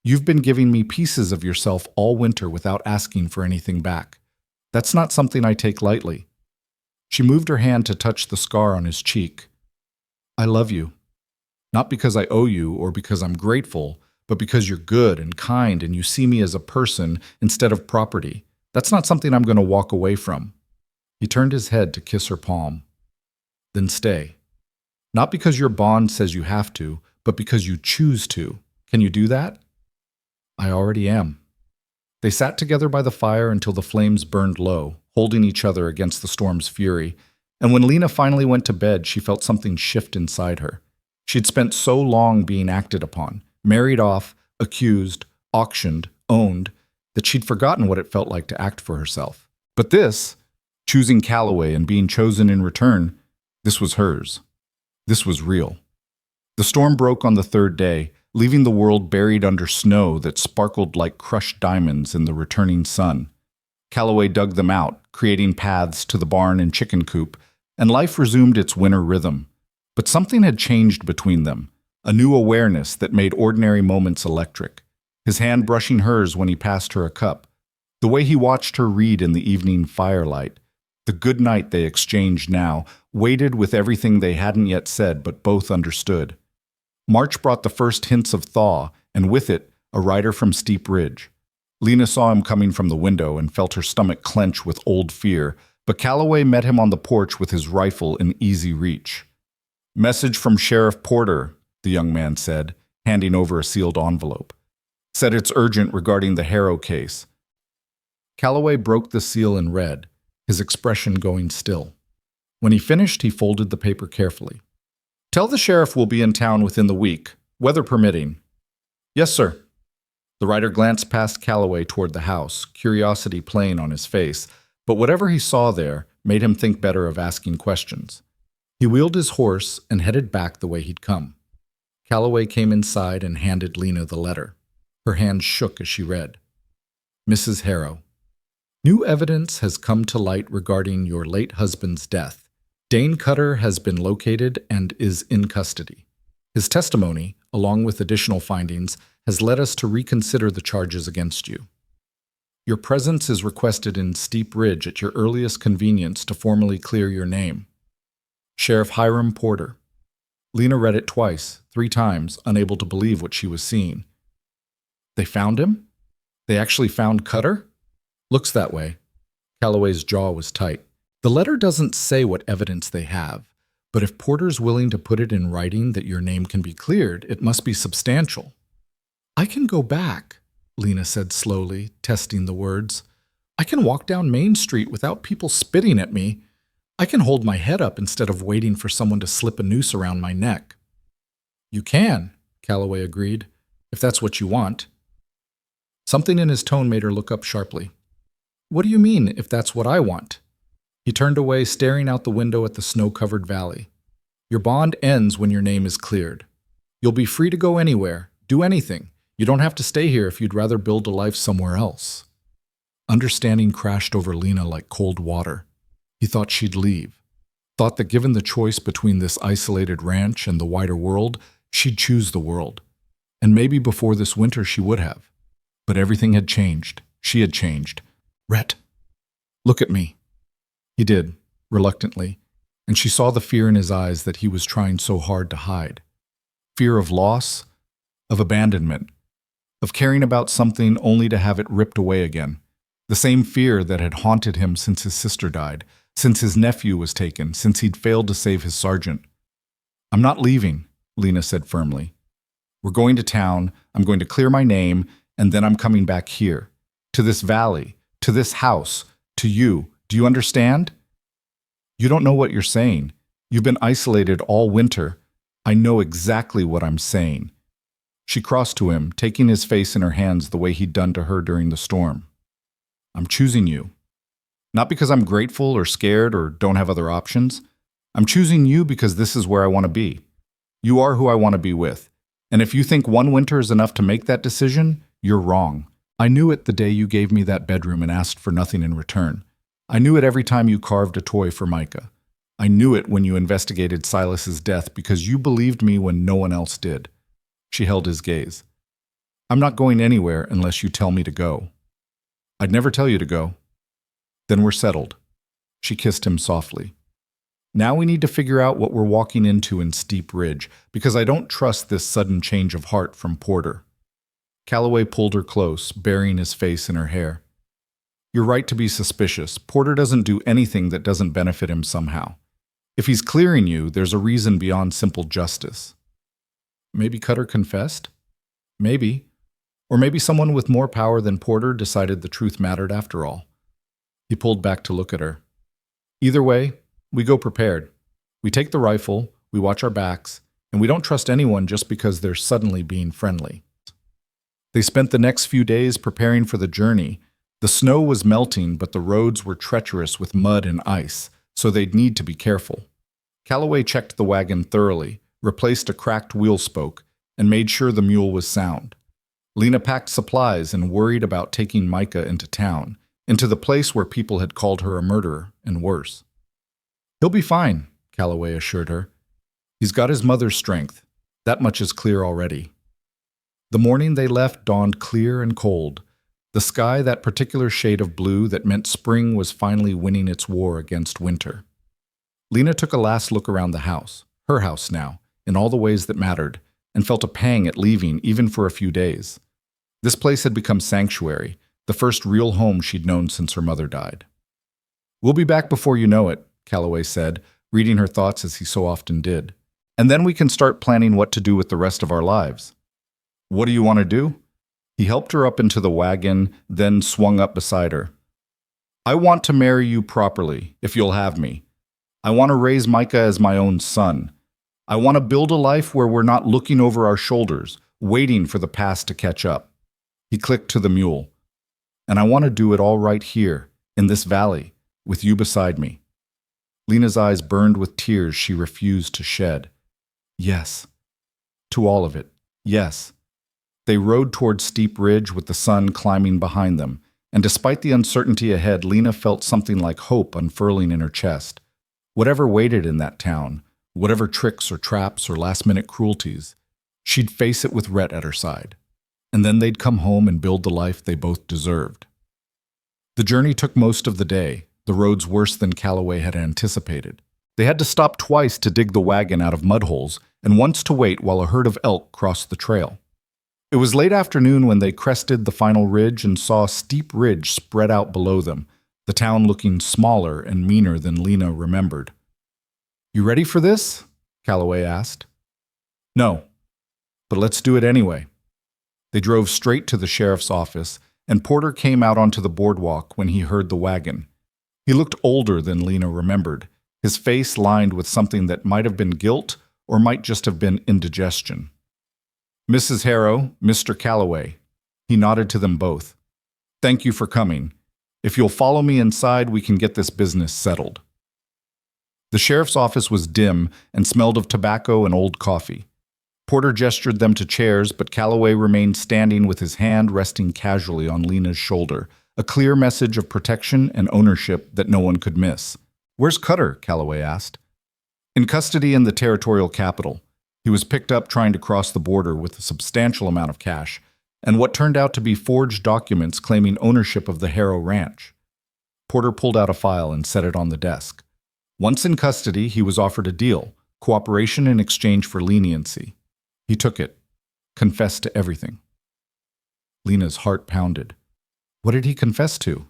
You've been giving me pieces of yourself all winter without asking for anything back. That's not something I take lightly. She moved her hand to touch the scar on his cheek. I love you. Not because I owe you or because I'm grateful, but because you're good and kind and you see me as a person instead of property. That's not something I'm going to walk away from. He turned his head to kiss her palm. Then stay. Not because your bond says you have to, but because you choose to. Can you do that? I already am. They sat together by the fire until the flames burned low, holding each other against the storm's fury. And when Lena finally went to bed, she felt something shift inside her. She'd spent so long being acted upon, married off, accused, auctioned, owned, that she'd forgotten what it felt like to act for herself. But this, choosing Calloway and being chosen in return, this was hers. This was real. The storm broke on the third day, leaving the world buried under snow that sparkled like crushed diamonds in the returning sun. Calloway dug them out, creating paths to the barn and chicken coop, and life resumed its winter rhythm. But something had changed between them, a new awareness that made ordinary moments electric. His hand brushing hers when he passed her a cup, the way he watched her read in the evening firelight, the good night they exchanged now, weighted with everything they hadn't yet said but both understood. March brought the first hints of thaw, and with it, a rider from Steep Ridge. Lena saw him coming from the window and felt her stomach clench with old fear, but Calloway met him on the porch with his rifle in easy reach. Message from Sheriff Porter, the young man said, handing over a sealed envelope. Said it's urgent regarding the Harrow case. Calloway broke the seal and read, his expression going still. When he finished, he folded the paper carefully. Tell the sheriff we'll be in town within the week, weather permitting. Yes, sir. The writer glanced past Calloway toward the house, curiosity playing on his face, but whatever he saw there made him think better of asking questions. He wheeled his horse and headed back the way he'd come. Calloway came inside and handed Lena the letter. Her hand shook as she read. Mrs. Harrow. New evidence has come to light regarding your late husband's death. Dane Cutter has been located and is in custody. His testimony, along with additional findings, has led us to reconsider the charges against you. Your presence is requested in Steep Ridge at your earliest convenience to formally clear your name. Sheriff Hiram Porter. Lena read it twice, 3 times, unable to believe what she was seeing. They found him? They actually found Cutter? Looks that way. Calloway's jaw was tight. The letter doesn't say what evidence they have, but if Porter's willing to put it in writing that your name can be cleared, it must be substantial. I can go back, Lena said slowly, testing the words. I can walk down Main Street without people spitting at me. I can hold my head up instead of waiting for someone to slip a noose around my neck. You can, Calloway agreed, if that's what you want. Something in his tone made her look up sharply. What do you mean, if that's what I want? He turned away, staring out the window at the snow-covered valley. Your bond ends when your name is cleared. You'll be free to go anywhere, do anything. You don't have to stay here if you'd rather build a life somewhere else. Understanding crashed over Lena like cold water. He thought she'd leave. Thought that given the choice between this isolated ranch and the wider world, she'd choose the world. And maybe before this winter she would have. But everything had changed. She had changed. Rhett, look at me. He did, reluctantly, and she saw the fear in his eyes that he was trying so hard to hide. Fear of loss, of abandonment, of caring about something only to have it ripped away again. The same fear that had haunted him since his sister died, since his nephew was taken, since he'd failed to save his sergeant. I'm not leaving, Lena said firmly. We're going to town, I'm going to clear my name, and then I'm coming back here, to this valley, to this house, to you. Do you understand? You don't know what you're saying. You've been isolated all winter. I know exactly what I'm saying. She crossed to him, taking his face in her hands the way he'd done to her during the storm. I'm choosing you. Not because I'm grateful or scared or don't have other options. I'm choosing you because this is where I want to be. You are who I want to be with. And if you think one winter is enough to make that decision, you're wrong. I knew it the day you gave me that bedroom and asked for nothing in return. I knew it every time you carved a toy for Micah. I knew it when you investigated Silas's death because you believed me when no one else did. She held his gaze. I'm not going anywhere unless you tell me to go. I'd never tell you to go. Then we're settled. She kissed him softly. Now we need to figure out what we're walking into in Steep Ridge, because I don't trust this sudden change of heart from Porter. Calloway pulled her close, burying his face in her hair. You're right to be suspicious. Porter doesn't do anything that doesn't benefit him somehow. If he's clearing you, there's a reason beyond simple justice. Maybe Cutter confessed? Maybe. Or maybe someone with more power than Porter decided the truth mattered after all. He pulled back to look at her. Either way, we go prepared. We take the rifle, we watch our backs, and we don't trust anyone just because they're suddenly being friendly. They spent the next few days preparing for the journey. The snow was melting, but the roads were treacherous with mud and ice, so they'd need to be careful. Calloway checked the wagon thoroughly, replaced a cracked wheel spoke, and made sure the mule was sound. Lena packed supplies and worried about taking Micah into town, into the place where people had called her a murderer, and worse. He'll be fine, Calloway assured her. He's got his mother's strength. That much is clear already. The morning they left dawned clear and cold. The sky that particular shade of blue that meant spring was finally winning its war against winter. Lena took a last look around the house, her house now, in all the ways that mattered, and felt a pang at leaving even for a few days. This place had become sanctuary, the first real home she'd known since her mother died. We'll be back before you know it, Calloway said, reading her thoughts as he so often did. And then we can start planning what to do with the rest of our lives. What do you want to do? He helped her up into the wagon, then swung up beside her. I want to marry you properly, if you'll have me. I want to raise Micah as my own son. I want to build a life where we're not looking over our shoulders, waiting for the past to catch up. He clicked to the mule. And I want to do it all right here, in this valley, with you beside me. Lena's eyes burned with tears she refused to shed. Yes. To all of it. Yes. They rode toward Steep Ridge with the sun climbing behind them, and despite the uncertainty ahead, Lena felt something like hope unfurling in her chest. Whatever waited in that town, whatever tricks or traps or last-minute cruelties, she'd face it with Rhett at her side. And then they'd come home and build the life they both deserved. The journey took most of the day, the roads worse than Calloway had anticipated. They had to stop twice to dig the wagon out of mud holes, and once to wait while a herd of elk crossed the trail. It was late afternoon when they crested the final ridge and saw Steep Ridge spread out below them, the town looking smaller and meaner than Lena remembered. You ready for this? Calloway asked. No, but let's do it anyway. They drove straight to the sheriff's office, and Porter came out onto the boardwalk when he heard the wagon. He looked older than Lena remembered, his face lined with something that might have been guilt or might just have been indigestion. Mrs. Harrow, Mr. Calloway. He nodded to them both. Thank you for coming. If you'll follow me inside, we can get this business settled. The sheriff's office was dim and smelled of tobacco and old coffee. Porter gestured them to chairs, but Calloway remained standing with his hand resting casually on Lena's shoulder, a clear message of protection and ownership that no one could miss. Where's Cutter? Calloway asked. In custody in the territorial capital. He was picked up trying to cross the border with a substantial amount of cash, and what turned out to be forged documents claiming ownership of the Harrow Ranch. Porter pulled out a file and set it on the desk. Once in custody, he was offered a deal, cooperation in exchange for leniency. He took it, confessed to everything. Lena's heart pounded. What did he confess to?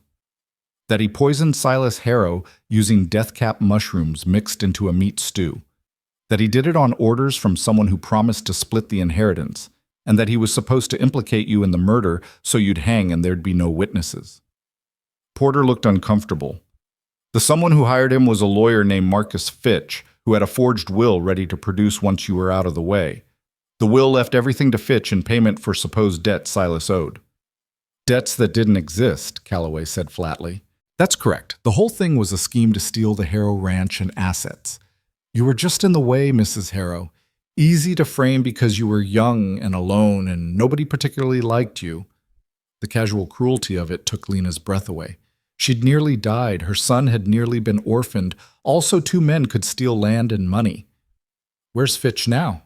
That he poisoned Silas Harrow using death-cap mushrooms mixed into a meat stew. That he did it on orders from someone who promised to split the inheritance, and that he was supposed to implicate you in the murder so you'd hang and there'd be no witnesses. Porter looked uncomfortable. The someone who hired him was a lawyer named Marcus Fitch, who had a forged will ready to produce once you were out of the way. The will left everything to Fitch in payment for supposed debts Silas owed. Debts that didn't exist, Calloway said flatly. That's correct. The whole thing was a scheme to steal the Harrow Ranch and assets. You were just in the way, Mrs. Harrow. Easy to frame because you were young and alone and nobody particularly liked you. The casual cruelty of it took Lena's breath away. She'd nearly died. Her son had nearly been orphaned. Also, 2 men could steal land and money. Where's Fitch now?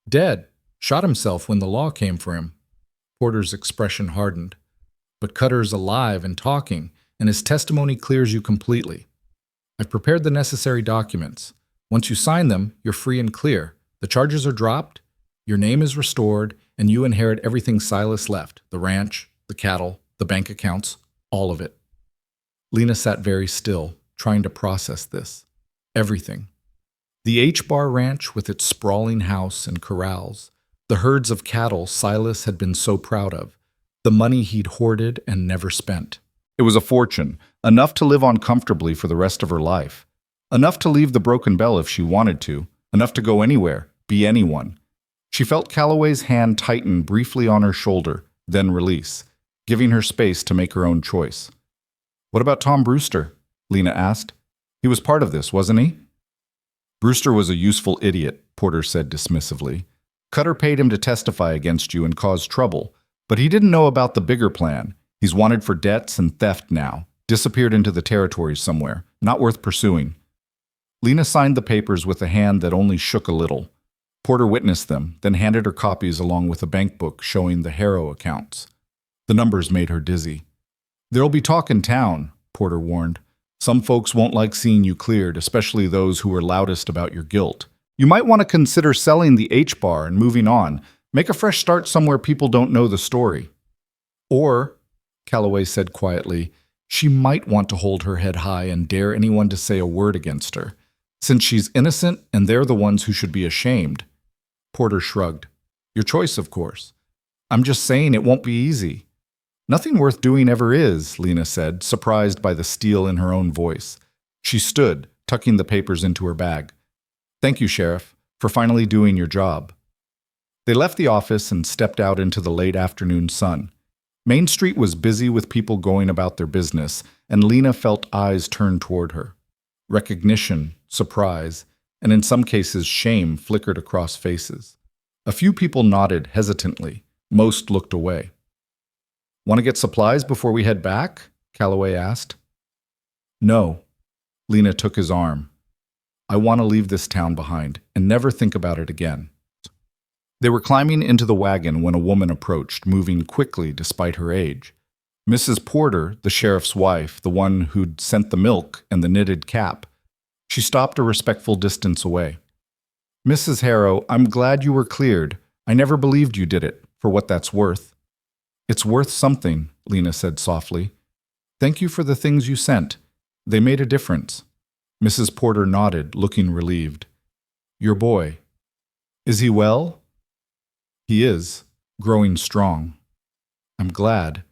Dead. Shot himself when the law came for him. Porter's expression hardened. But Cutter's alive and talking, and his testimony clears you completely. I've prepared the necessary documents. Once you sign them, you're free and clear. The charges are dropped, your name is restored, and you inherit everything Silas left, the ranch, the cattle, the bank accounts, all of it. Lena sat very still, trying to process this. Everything. The H-Bar Ranch with its sprawling house and corrals, the herds of cattle Silas had been so proud of, the money he'd hoarded and never spent. It was a fortune, enough to live on comfortably for the rest of her life. Enough to leave the Broken Bell if she wanted to, enough to go anywhere, be anyone. She felt Calloway's hand tighten briefly on her shoulder, then release, giving her space to make her own choice. What about Tom Brewster? Lena asked. He was part of this, wasn't he? Brewster was a useful idiot, Porter said dismissively. Cutter paid him to testify against you and cause trouble, but he didn't know about the bigger plan. He's wanted for debts and theft now, disappeared into the territories somewhere, not worth pursuing. Lena signed the papers with a hand that only shook a little. Porter witnessed them, then handed her copies along with a bank book showing the Harrow accounts. The numbers made her dizzy. There'll be talk in town, Porter warned. Some folks won't like seeing you cleared, especially those who were loudest about your guilt. You might want to consider selling the H-Bar and moving on. Make a fresh start somewhere people don't know the story. Or, Calloway said quietly, she might want to hold her head high and dare anyone to say a word against her. Since she's innocent and they're the ones who should be ashamed. Porter shrugged. Your choice, of course. I'm just saying it won't be easy. Nothing worth doing ever is, Lena said, surprised by the steel in her own voice. She stood, tucking the papers into her bag. Thank you, Sheriff, for finally doing your job. They left the office and stepped out into the late afternoon sun. Main Street was busy with people going about their business, and Lena felt eyes turn toward her. Recognition, surprise, and in some cases shame flickered across faces. A few people nodded hesitantly. Most looked away. Want to get supplies before we head back? Calloway asked. No. Lena took his arm. I want to leave this town behind and never think about it again. They were climbing into the wagon when a woman approached, moving quickly despite her age. Mrs. Porter, the sheriff's wife, the one who'd sent the milk and the knitted cap. She stopped a respectful distance away. Mrs. Harrow, I'm glad you were cleared. I never believed you did it, for what that's worth. It's worth something, Lena said softly. Thank you for the things you sent. They made a difference. Mrs. Porter nodded, looking relieved. Your boy. Is he well? He is, growing strong. I'm glad.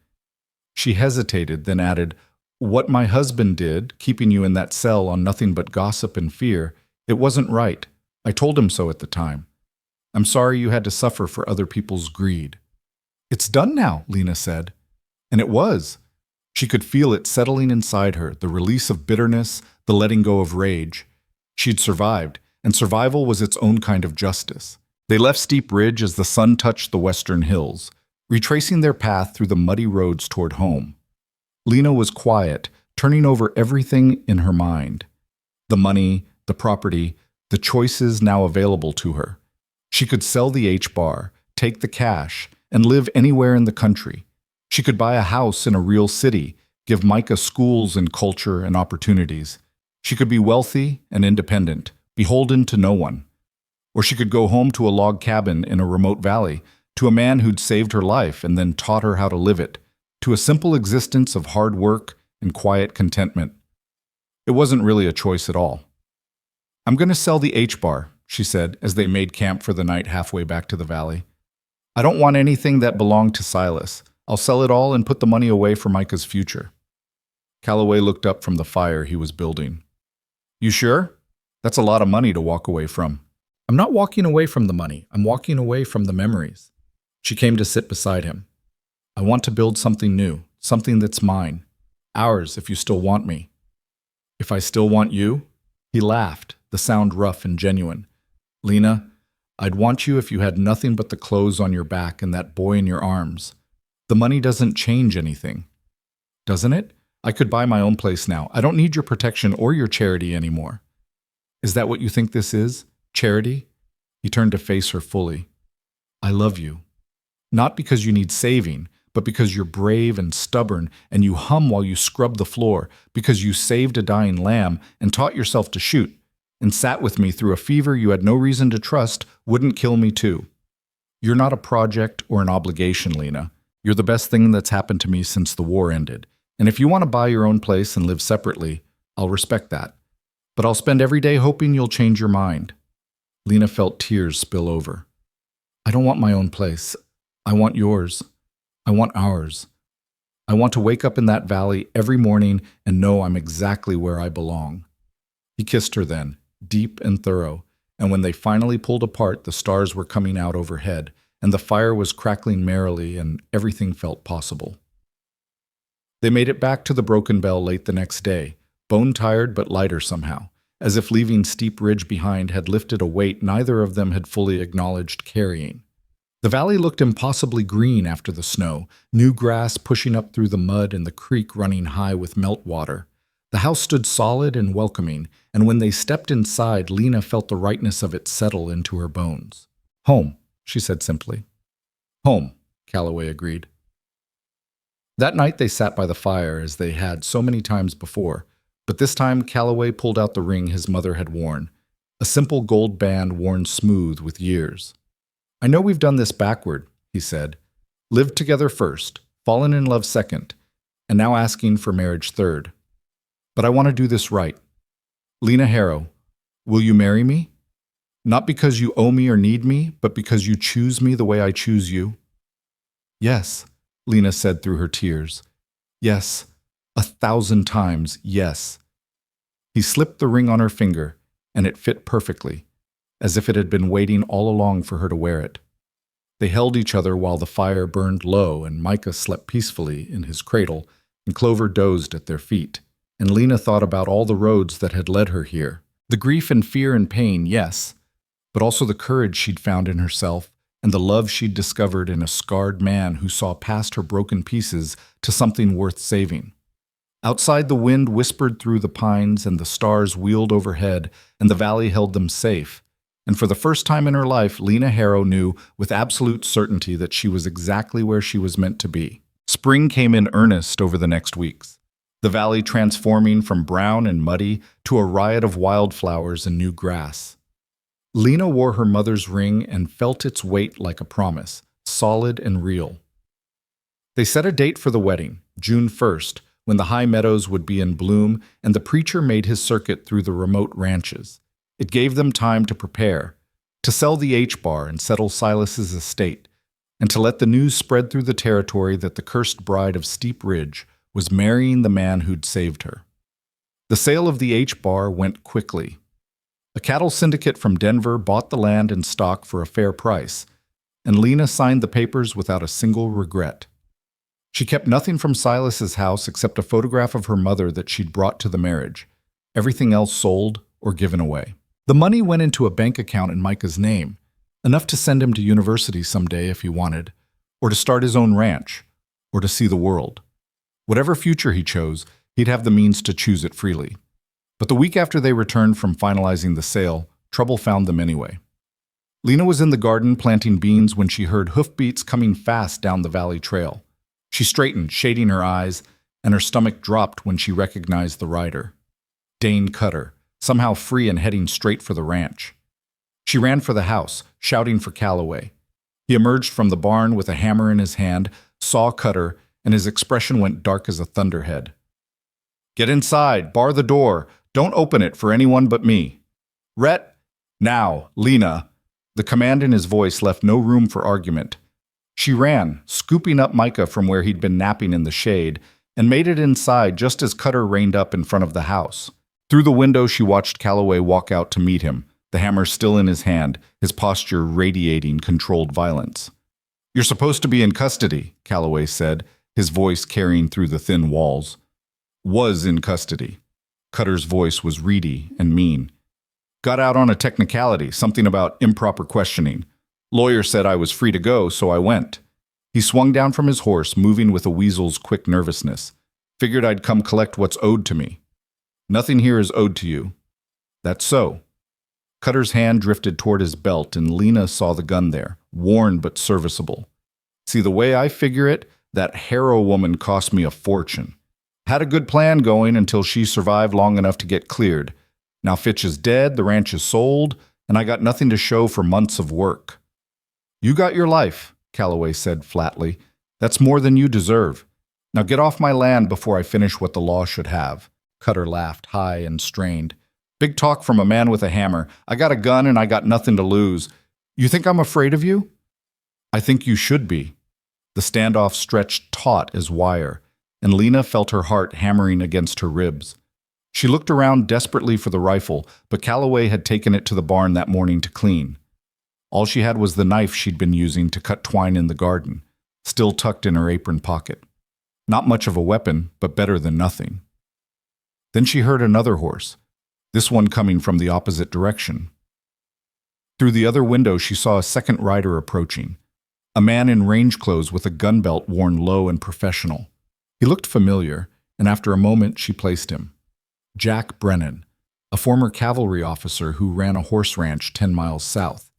She hesitated, then added, What my husband did, keeping you in that cell on nothing but gossip and fear, it wasn't right. I told him so at the time. I'm sorry you had to suffer for other people's greed. It's done now, Lena said. And it was. She could feel it settling inside her, the release of bitterness, the letting go of rage. She'd survived, and survival was its own kind of justice. They left Steep Ridge as the sun touched the western hills, retracing their path through the muddy roads toward home. Lena was quiet, turning over everything in her mind. The money, the property, the choices now available to her. She could sell the H-bar, take the cash, and live anywhere in the country. She could buy a house in a real city, give Micah schools and culture and opportunities. She could be wealthy and independent, beholden to no one. Or she could go home to a log cabin in a remote valley, to a man who'd saved her life and then taught her how to live it, to a simple existence of hard work and quiet contentment. It wasn't really a choice at all. I'm going to sell the H-bar, she said as they made camp for the night halfway back to the valley. I don't want anything that belonged to Silas. I'll sell it all and put the money away for Micah's future. Calloway looked up from the fire he was building. You sure? That's a lot of money to walk away from. I'm not walking away from the money. I'm walking away from the memories. She came to sit beside him. I want to build something new, something that's mine. Ours, if you still want me. If I still want you? He laughed, the sound rough and genuine. Lena, I'd want you if you had nothing but the clothes on your back and that boy in your arms. The money doesn't change anything. Doesn't it? I could buy my own place now. I don't need your protection or your charity anymore. Is that what you think this is? Charity? He turned to face her fully. I love you. Not because you need saving, but because you're brave and stubborn and you hum while you scrub the floor, because you saved a dying lamb and taught yourself to shoot, and sat with me through a fever you had no reason to trust wouldn't kill me too. You're not a project or an obligation, Lena. You're the best thing that's happened to me since the war ended. And if you want to buy your own place and live separately, I'll respect that. But I'll spend every day hoping you'll change your mind. Lena felt tears spill over. I don't want my own place. I want yours. I want ours. I want to wake up in that valley every morning and know I'm exactly where I belong. He kissed her then, deep and thorough, and when they finally pulled apart, the stars were coming out overhead, and the fire was crackling merrily, and everything felt possible. They made it back to the Broken Bell late the next day, bone-tired but lighter somehow, as if leaving Steep Ridge behind had lifted a weight neither of them had fully acknowledged carrying. The valley looked impossibly green after the snow, new grass pushing up through the mud and the creek running high with meltwater. The house stood solid and welcoming, and when they stepped inside, Lena felt the rightness of it settle into her bones. Home, she said simply. Home, Calloway agreed. That night they sat by the fire as they had so many times before, but this time Calloway pulled out the ring his mother had worn, a simple gold band worn smooth with years. I know we've done this backward, he said. Lived together first, fallen in love second, and now asking for marriage third. But I want to do this right. Lena Harrow, will you marry me? Not because you owe me or need me, but because you choose me the way I choose you. Yes, Lena said through her tears. Yes, 1,000 times yes. He slipped the ring on her finger, and it fit perfectly, as if it had been waiting all along for her to wear it. They held each other while the fire burned low, and Micah slept peacefully in his cradle, and Clover dozed at their feet. And Lena thought about all the roads that had led her here. The grief and fear and pain, yes, but also the courage she'd found in herself and the love she'd discovered in a scarred man who saw past her broken pieces to something worth saving. Outside, the wind whispered through the pines and the stars wheeled overhead, and the valley held them safe. And for the first time in her life, Lena Harrow knew with absolute certainty that she was exactly where she was meant to be. Spring came in earnest over the next weeks, the valley transforming from brown and muddy to a riot of wildflowers and new grass. Lena wore her mother's ring and felt its weight like a promise, solid and real. They set a date for the wedding, June 1st, when the high meadows would be in bloom and the preacher made his circuit through the remote ranches. It gave them time to prepare, to sell the H-bar and settle Silas's estate, and to let the news spread through the territory that the cursed bride of Steep Ridge was marrying the man who'd saved her. The sale of the H-bar went quickly. A cattle syndicate from Denver bought the land and stock for a fair price, and Lena signed the papers without a single regret. She kept nothing from Silas's house except a photograph of her mother that she'd brought to the marriage. Everything else sold or given away. The money went into a bank account in Micah's name, enough to send him to university someday if he wanted, or to start his own ranch, or to see the world. Whatever future he chose, he'd have the means to choose it freely. But the week after they returned from finalizing the sale, trouble found them anyway. Lena was in the garden planting beans when she heard hoofbeats coming fast down the valley trail. She straightened, shading her eyes, and her stomach dropped when she recognized the rider. Dane Cutter, somehow free and heading straight for the ranch. She ran for the house, shouting for Calloway. He emerged from the barn with a hammer in his hand, saw Cutter, and his expression went dark as a thunderhead. "Get inside, bar the door, don't open it for anyone but me. Rhett, now, Lena." The command in his voice left no room for argument. She ran, scooping up Micah from where he'd been napping in the shade, and made it inside just as Cutter reined up in front of the house. Through the window, she watched Calloway walk out to meet him, the hammer still in his hand, his posture radiating controlled violence. "You're supposed to be in custody," Calloway said, his voice carrying through the thin walls. "Was in custody." Cutter's voice was reedy and mean. "Got out on a technicality, something about improper questioning. Lawyer said I was free to go, so I went." He swung down from his horse, moving with a weasel's quick nervousness. "Figured I'd come collect what's owed to me." "Nothing here is owed to you." "That's so." Cutter's hand drifted toward his belt, and Lena saw the gun there, worn but serviceable. "See, the way I figure it, that Harrow woman cost me a fortune. Had a good plan going until she survived long enough to get cleared. Now Fitch is dead, the ranch is sold, and I got nothing to show for months of work." "You got your life," Calloway said flatly. "That's more than you deserve. Now get off my land before I finish what the law should have." Cutter laughed, high and strained. "Big talk from a man with a hammer. I got a gun and I got nothing to lose. You think I'm afraid of you?" "I think you should be." The standoff stretched taut as wire, and Lena felt her heart hammering against her ribs. She looked around desperately for the rifle, but Calloway had taken it to the barn that morning to clean. All she had was the knife she'd been using to cut twine in the garden, still tucked in her apron pocket. Not much of a weapon, but better than nothing. Then she heard another horse, this one coming from the opposite direction. Through the other window, she saw a second rider approaching, a man in range clothes with a gun belt worn low and professional. He looked familiar, and after a moment she placed him. Jack Brennan, a former cavalry officer who ran a horse ranch 10 miles south.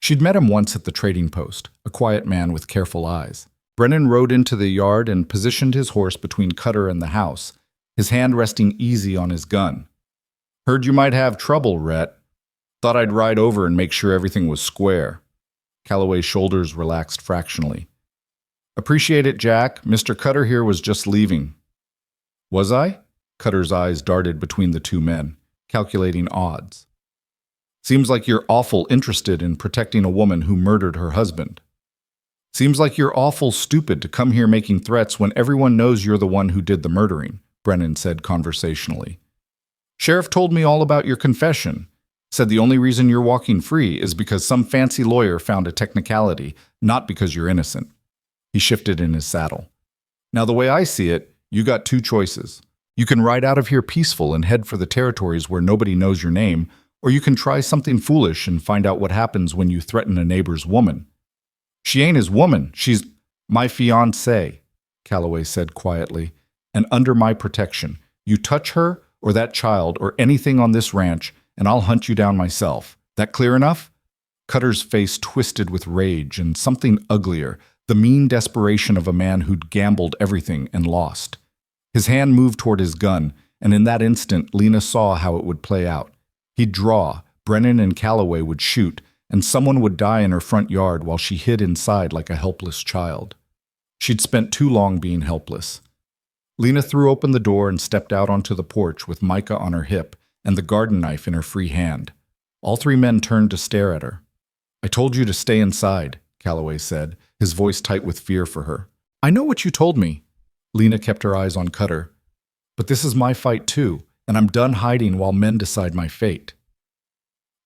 She'd met him once at the trading post, a quiet man with careful eyes. Brennan rode into the yard and positioned his horse between Cutter and the house, his hand resting easy on his gun. "Heard you might have trouble, Rhett. Thought I'd ride over and make sure everything was square." Calloway's shoulders relaxed fractionally. "Appreciate it, Jack. Mr. Cutter here was just leaving." "Was I?" Cutter's eyes darted between the two men, calculating odds. "Seems like you're awful interested in protecting a woman who murdered her husband." Seems like you're awful stupid to come here making threats when everyone knows you're the one who did the murdering, Brennan said conversationally. Sheriff told me all about your confession. Said the only reason you're walking free is because some fancy lawyer found a technicality, not because you're innocent. He shifted in his saddle. Now, the way I see it, you got two choices. You can ride out of here peaceful and head for the territories where nobody knows your name, or you can try something foolish and find out what happens when you threaten a neighbor's woman. She ain't his woman. She's my fiancée, Calloway said quietly, and under my protection. You touch her or that child or anything on this ranch, and I'll hunt you down myself. That clear enough? Cutter's face twisted with rage and something uglier, the mean desperation of a man who'd gambled everything and lost. His hand moved toward his gun, and in that instant, Lena saw how it would play out. He'd draw, Brennan and Calloway would shoot, and someone would die in her front yard while she hid inside like a helpless child. She'd spent too long being helpless. Lena threw open the door and stepped out onto the porch with Micah on her hip and the garden knife in her free hand. All three men turned to stare at her. I told you to stay inside, Calloway said, his voice tight with fear for her. I know what you told me. Lena kept her eyes on Cutter. But this is my fight too, and I'm done hiding while men decide my fate.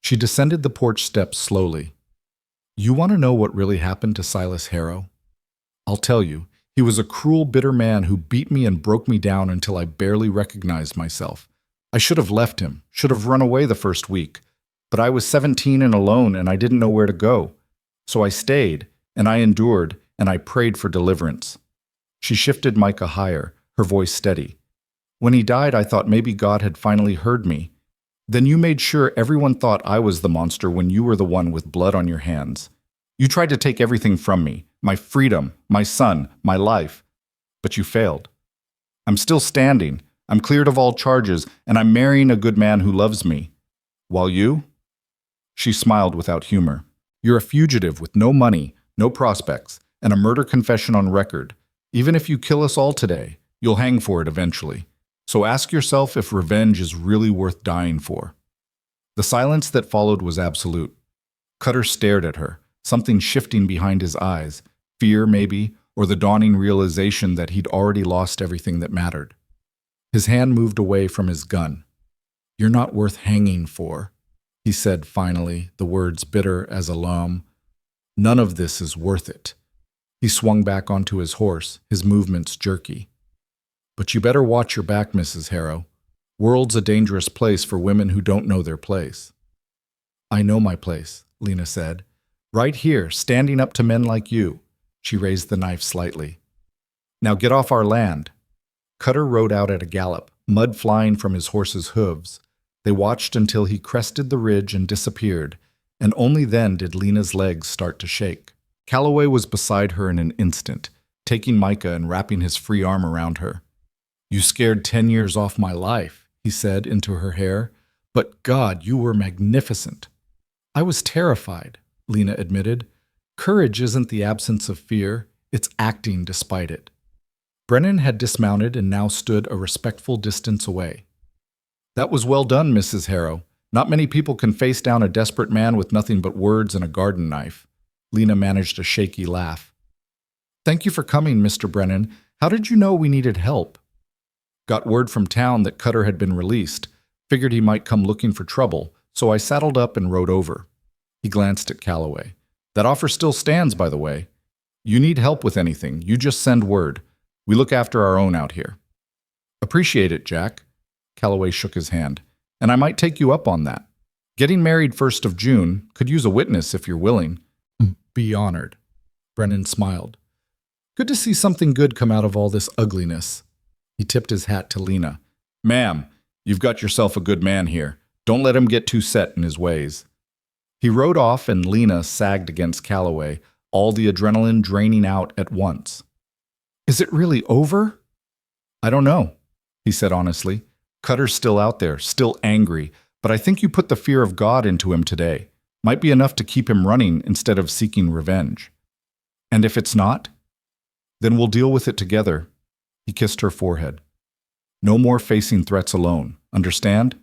She descended the porch steps slowly. You want to know what really happened to Silas Harrow? I'll tell you. He was a cruel, bitter man who beat me and broke me down until I barely recognized myself. I should have left him, should have run away the first week. But I was 17 and alone, and I didn't know where to go. So I stayed, and I endured, and I prayed for deliverance. She shifted Micah higher, her voice steady. When he died, I thought maybe God had finally heard me. Then you made sure everyone thought I was the monster when you were the one with blood on your hands. You tried to take everything from me, my freedom, my son, my life. But you failed. I'm still standing. I'm cleared of all charges, and I'm marrying a good man who loves me. While you? She smiled without humor. You're a fugitive with no money, no prospects, and a murder confession on record. Even if you kill us all today, you'll hang for it eventually. So ask yourself if revenge is really worth dying for. The silence that followed was absolute. Cutter stared at her, something shifting behind his eyes, fear maybe, or the dawning realization that he'd already lost everything that mattered. His hand moved away from his gun. You're not worth hanging for, he said finally, the words bitter as a loam. None of this is worth it. He swung back onto his horse, his movements jerky. But you better watch your back, Mrs. Harrow. World's a dangerous place for women who don't know their place. I know my place, Lena said. Right here, standing up to men like you. She raised the knife slightly. Now get off our land. Cutter rode out at a gallop, mud flying from his horse's hooves. They watched until he crested the ridge and disappeared, and only then did Lena's legs start to shake. Calloway was beside her in an instant, taking Micah and wrapping his free arm around her. You scared 10 years off my life, he said into her hair. But God, you were magnificent. I was terrified, Lena admitted. Courage isn't the absence of fear, it's acting despite it. Brennan had dismounted and now stood a respectful distance away. That was well done, Mrs. Harrow. Not many people can face down a desperate man with nothing but words and a garden knife. Lena managed a shaky laugh. Thank you for coming, Mr. Brennan. How did you know we needed help? Got word from town that Cutter had been released. Figured he might come looking for trouble, so I saddled up and rode over. He glanced at Calloway. That offer still stands, by the way. You need help with anything, you just send word. We look after our own out here. Appreciate it, Jack. Calloway shook his hand. And I might take you up on that. Getting married 1st of June, could use a witness if you're willing. Be honored. Brennan smiled. Good to see something good come out of all this ugliness. He tipped his hat to Lena. Ma'am, you've got yourself a good man here. Don't let him get too set in his ways. He rode off and Lena sagged against Calloway, all the adrenaline draining out at once. Is it really over? I don't know, he said honestly. Cutter's still out there, still angry, but I think you put the fear of God into him today. Might be enough to keep him running instead of seeking revenge. And if it's not, then we'll deal with it together. He kissed her forehead. No more facing threats alone, understand?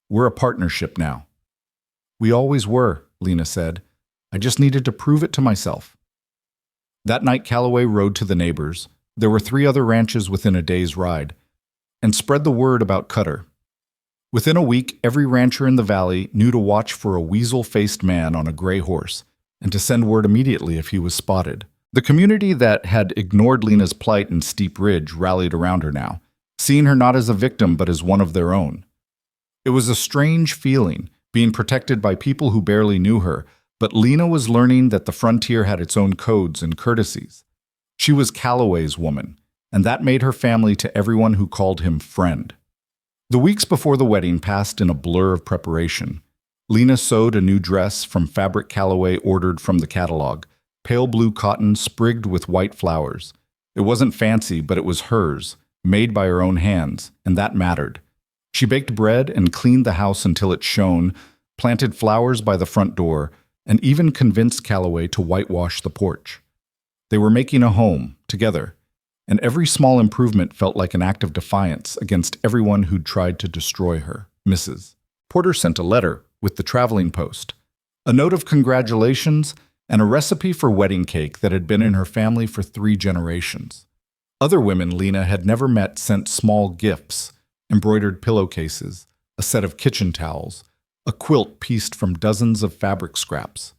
We're a partnership now. We always were, Lena said. I just needed to prove it to myself. That night Calloway rode to the neighbors. There were 3 other ranches within a day's ride, and spread the word about Cutter. Within a week, every rancher in the valley knew to watch for a weasel-faced man on a gray horse, and to send word immediately if he was spotted. The community that had ignored Lena's plight in Steep Ridge rallied around her now, seeing her not as a victim but as one of their own. It was a strange feeling, being protected by people who barely knew her, but Lena was learning that the frontier had its own codes and courtesies. She was Calloway's woman, and that made her family to everyone who called him friend. The weeks before the wedding passed in a blur of preparation. Lena sewed a new dress from fabric Calloway ordered from the catalog, pale blue cotton sprigged with white flowers. It wasn't fancy, but it was hers, made by her own hands, and that mattered. She baked bread and cleaned the house until it shone, planted flowers by the front door, and even convinced Calloway to whitewash the porch. They were making a home, together, and every small improvement felt like an act of defiance against everyone who'd tried to destroy her. Mrs. Porter sent a letter with the traveling post, a note of congratulations, and a recipe for wedding cake that had been in her family for 3 generations. Other women Lena had never met sent small gifts, embroidered pillowcases, a set of kitchen towels, a quilt pieced from dozens of fabric scraps.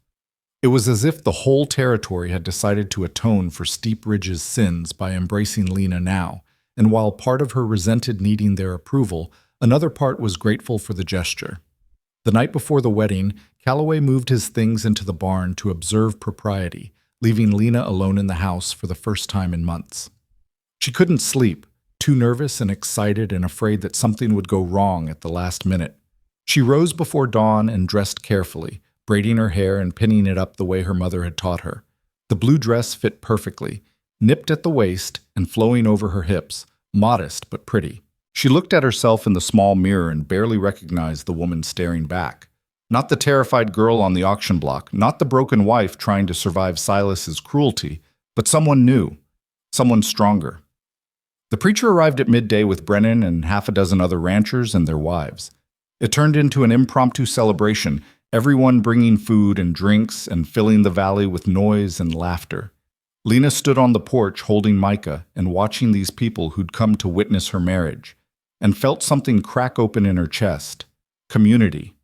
It was as if the whole territory had decided to atone for Steep Ridge's sins by embracing Lena now, and while part of her resented needing their approval, another part was grateful for the gesture. The night before the wedding, Calloway moved his things into the barn to observe propriety, leaving Lena alone in the house for the first time in months. She couldn't sleep, too nervous and excited and afraid that something would go wrong at the last minute. She rose before dawn and dressed carefully, braiding her hair and pinning it up the way her mother had taught her. The blue dress fit perfectly, nipped at the waist and flowing over her hips, modest but pretty. She looked at herself in the small mirror and barely recognized the woman staring back. Not the terrified girl on the auction block, not the broken wife trying to survive Silas's cruelty, but someone new, someone stronger. The preacher arrived at midday with Brennan and 6 other ranchers and their wives. It turned into an impromptu celebration, everyone bringing food and drinks and filling the valley with noise and laughter. Lena stood on the porch holding Micah and watching these people who'd come to witness her marriage, and felt something crack open in her chest. Community.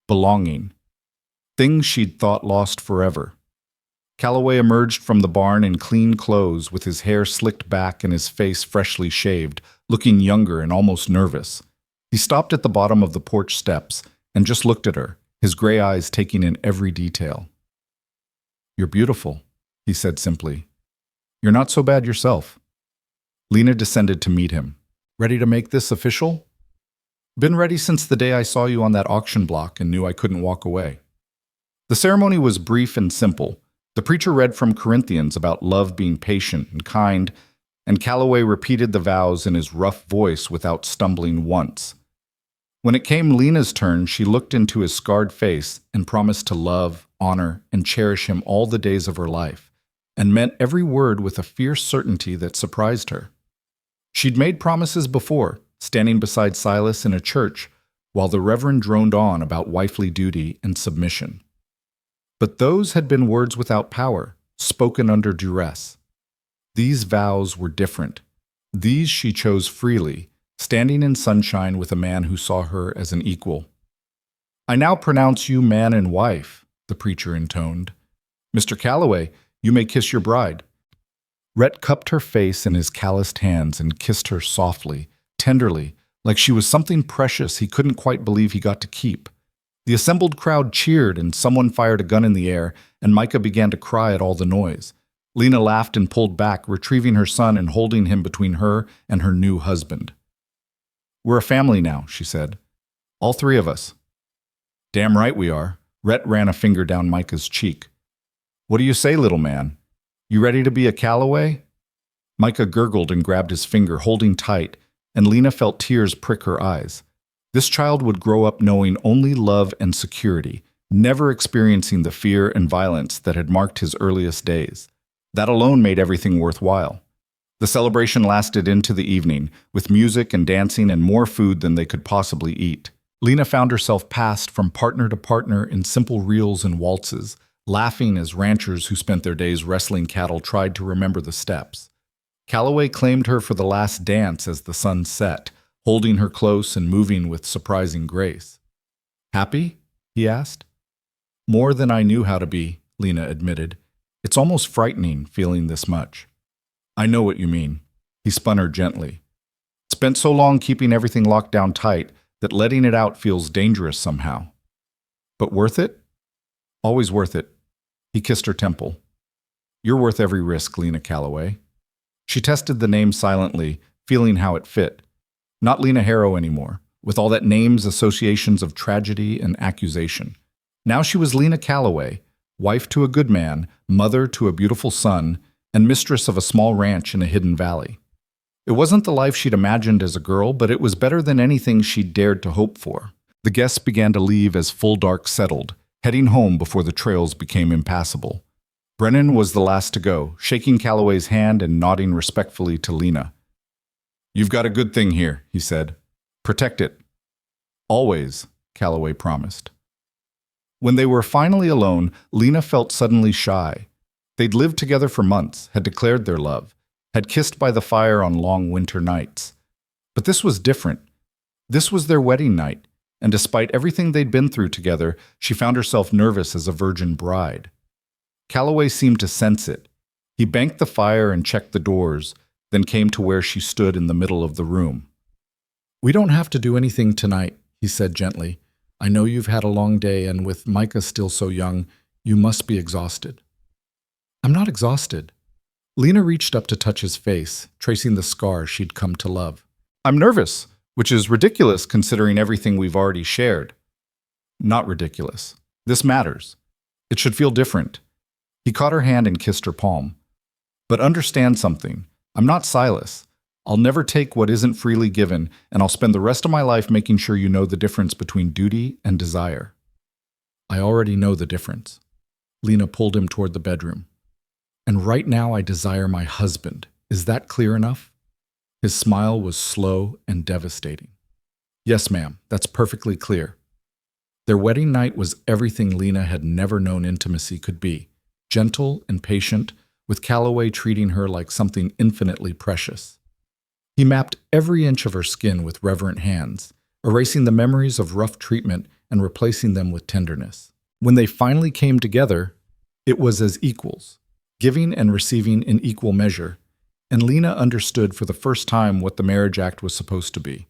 Belonging. Things she'd thought lost forever. Calloway emerged from the barn in clean clothes with his hair slicked back and his face freshly shaved, looking younger and almost nervous. He stopped at the bottom of the porch steps and just looked at her, his gray eyes taking in every detail. "You're beautiful," he said simply. "You're not so bad yourself." Lena descended to meet him. "Ready to make this official?" "Been ready since the day I saw you on that auction block and knew I couldn't walk away." The ceremony was brief and simple. The preacher read from Corinthians about love being patient and kind, and Calloway repeated the vows in his rough voice without stumbling once. When it came Lena's turn, she looked into his scarred face and promised to love, honor, and cherish him all the days of her life, and meant every word with a fierce certainty that surprised her. She'd made promises before, standing beside Silas in a church, while the reverend droned on about wifely duty and submission. But those had been words without power, spoken under duress. These vows were different. These she chose freely, standing in sunshine with a man who saw her as an equal. "I now pronounce you man and wife," the preacher intoned. "Mr. Calloway, you may kiss your bride." Rhett cupped her face in his calloused hands and kissed her softly, tenderly, like she was something precious he couldn't quite believe he got to keep. The assembled crowd cheered and someone fired a gun in the air, and Micah began to cry at all the noise. Lena laughed and pulled back, retrieving her son and holding him between her and her new husband. "We're a family now," she said. "All 3 of us." "Damn right we are." Rhett ran a finger down Micah's cheek. "What do you say, little man? You ready to be a Calloway?" Micah gurgled and grabbed his finger, holding tight, and Lena felt tears prick her eyes. This child would grow up knowing only love and security, never experiencing the fear and violence that had marked his earliest days. That alone made everything worthwhile. The celebration lasted into the evening, with music and dancing and more food than they could possibly eat. Lena found herself passed from partner to partner in simple reels and waltzes, laughing as ranchers who spent their days wrestling cattle tried to remember the steps. Calloway claimed her for the last dance as the sun set, holding her close and moving with surprising grace. "Happy?" he asked. "More than I knew how to be," Lena admitted. "It's almost frightening feeling this much." "I know what you mean." He spun her gently. "Spent so long keeping everything locked down tight that letting it out feels dangerous somehow. But worth it?" "Always worth it." He kissed her temple. "You're worth every risk, Lena Calloway." She tested the name silently, feeling how it fit. Not Lena Harrow anymore, with all that name's associations of tragedy and accusation. Now she was Lena Calloway, wife to a good man, mother to a beautiful son, and mistress of a small ranch in a hidden valley. It wasn't the life she'd imagined as a girl, but it was better than anything she'd dared to hope for. The guests began to leave as full dark settled, heading home before the trails became impassable. Brennan was the last to go, shaking Calloway's hand and nodding respectfully to Lena. "You've got a good thing here," he said. "Protect it." "Always," Calloway promised. When they were finally alone, Lena felt suddenly shy. They'd lived together for months, had declared their love, had kissed by the fire on long winter nights. But this was different. This was their wedding night, and despite everything they'd been through together, she found herself nervous as a virgin bride. Calloway seemed to sense it. He banked the fire and checked the doors, then came to where she stood in the middle of the room. "We don't have to do anything tonight," he said gently. "I know you've had a long day, and with Micah still so young, you must be exhausted." "I'm not exhausted." Lena reached up to touch his face, tracing the scar she'd come to love. "I'm nervous, which is ridiculous considering everything we've already shared." "Not ridiculous. This matters. It should feel different." He caught her hand and kissed her palm. "But understand something. I'm not Silas. I'll never take what isn't freely given, and I'll spend the rest of my life making sure you know the difference between duty and desire." "I already know the difference." Lena pulled him toward the bedroom. "And right now I desire my husband. Is that clear enough?" His smile was slow and devastating. "Yes, ma'am, that's perfectly clear." Their wedding night was everything Lena had never known intimacy could be. Gentle and patient, with Calloway treating her like something infinitely precious. He mapped every inch of her skin with reverent hands, erasing the memories of rough treatment and replacing them with tenderness. When they finally came together, it was as equals, giving and receiving in equal measure, and Lena understood for the first time what the marriage act was supposed to be.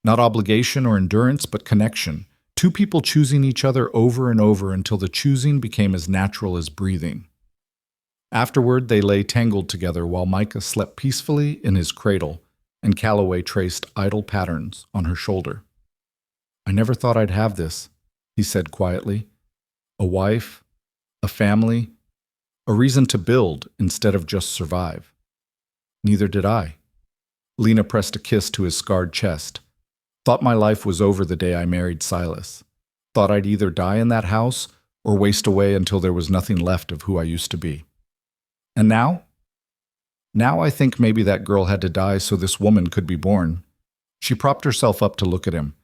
Not obligation or endurance, but connection. Two people choosing each other over and over until the choosing became as natural as breathing. Afterward, they lay tangled together while Micah slept peacefully in his cradle, and Calloway traced idle patterns on her shoulder. "I never thought I'd have this," he said quietly. "A wife, a family, a reason to build instead of just survive." "Neither did I." Lena pressed a kiss to his scarred chest. "Thought my life was over the day I married Silas. Thought I'd either die in that house or waste away until there was nothing left of who I used to be. And now? Now I think maybe that girl had to die so this woman could be born." She propped herself up to look at him.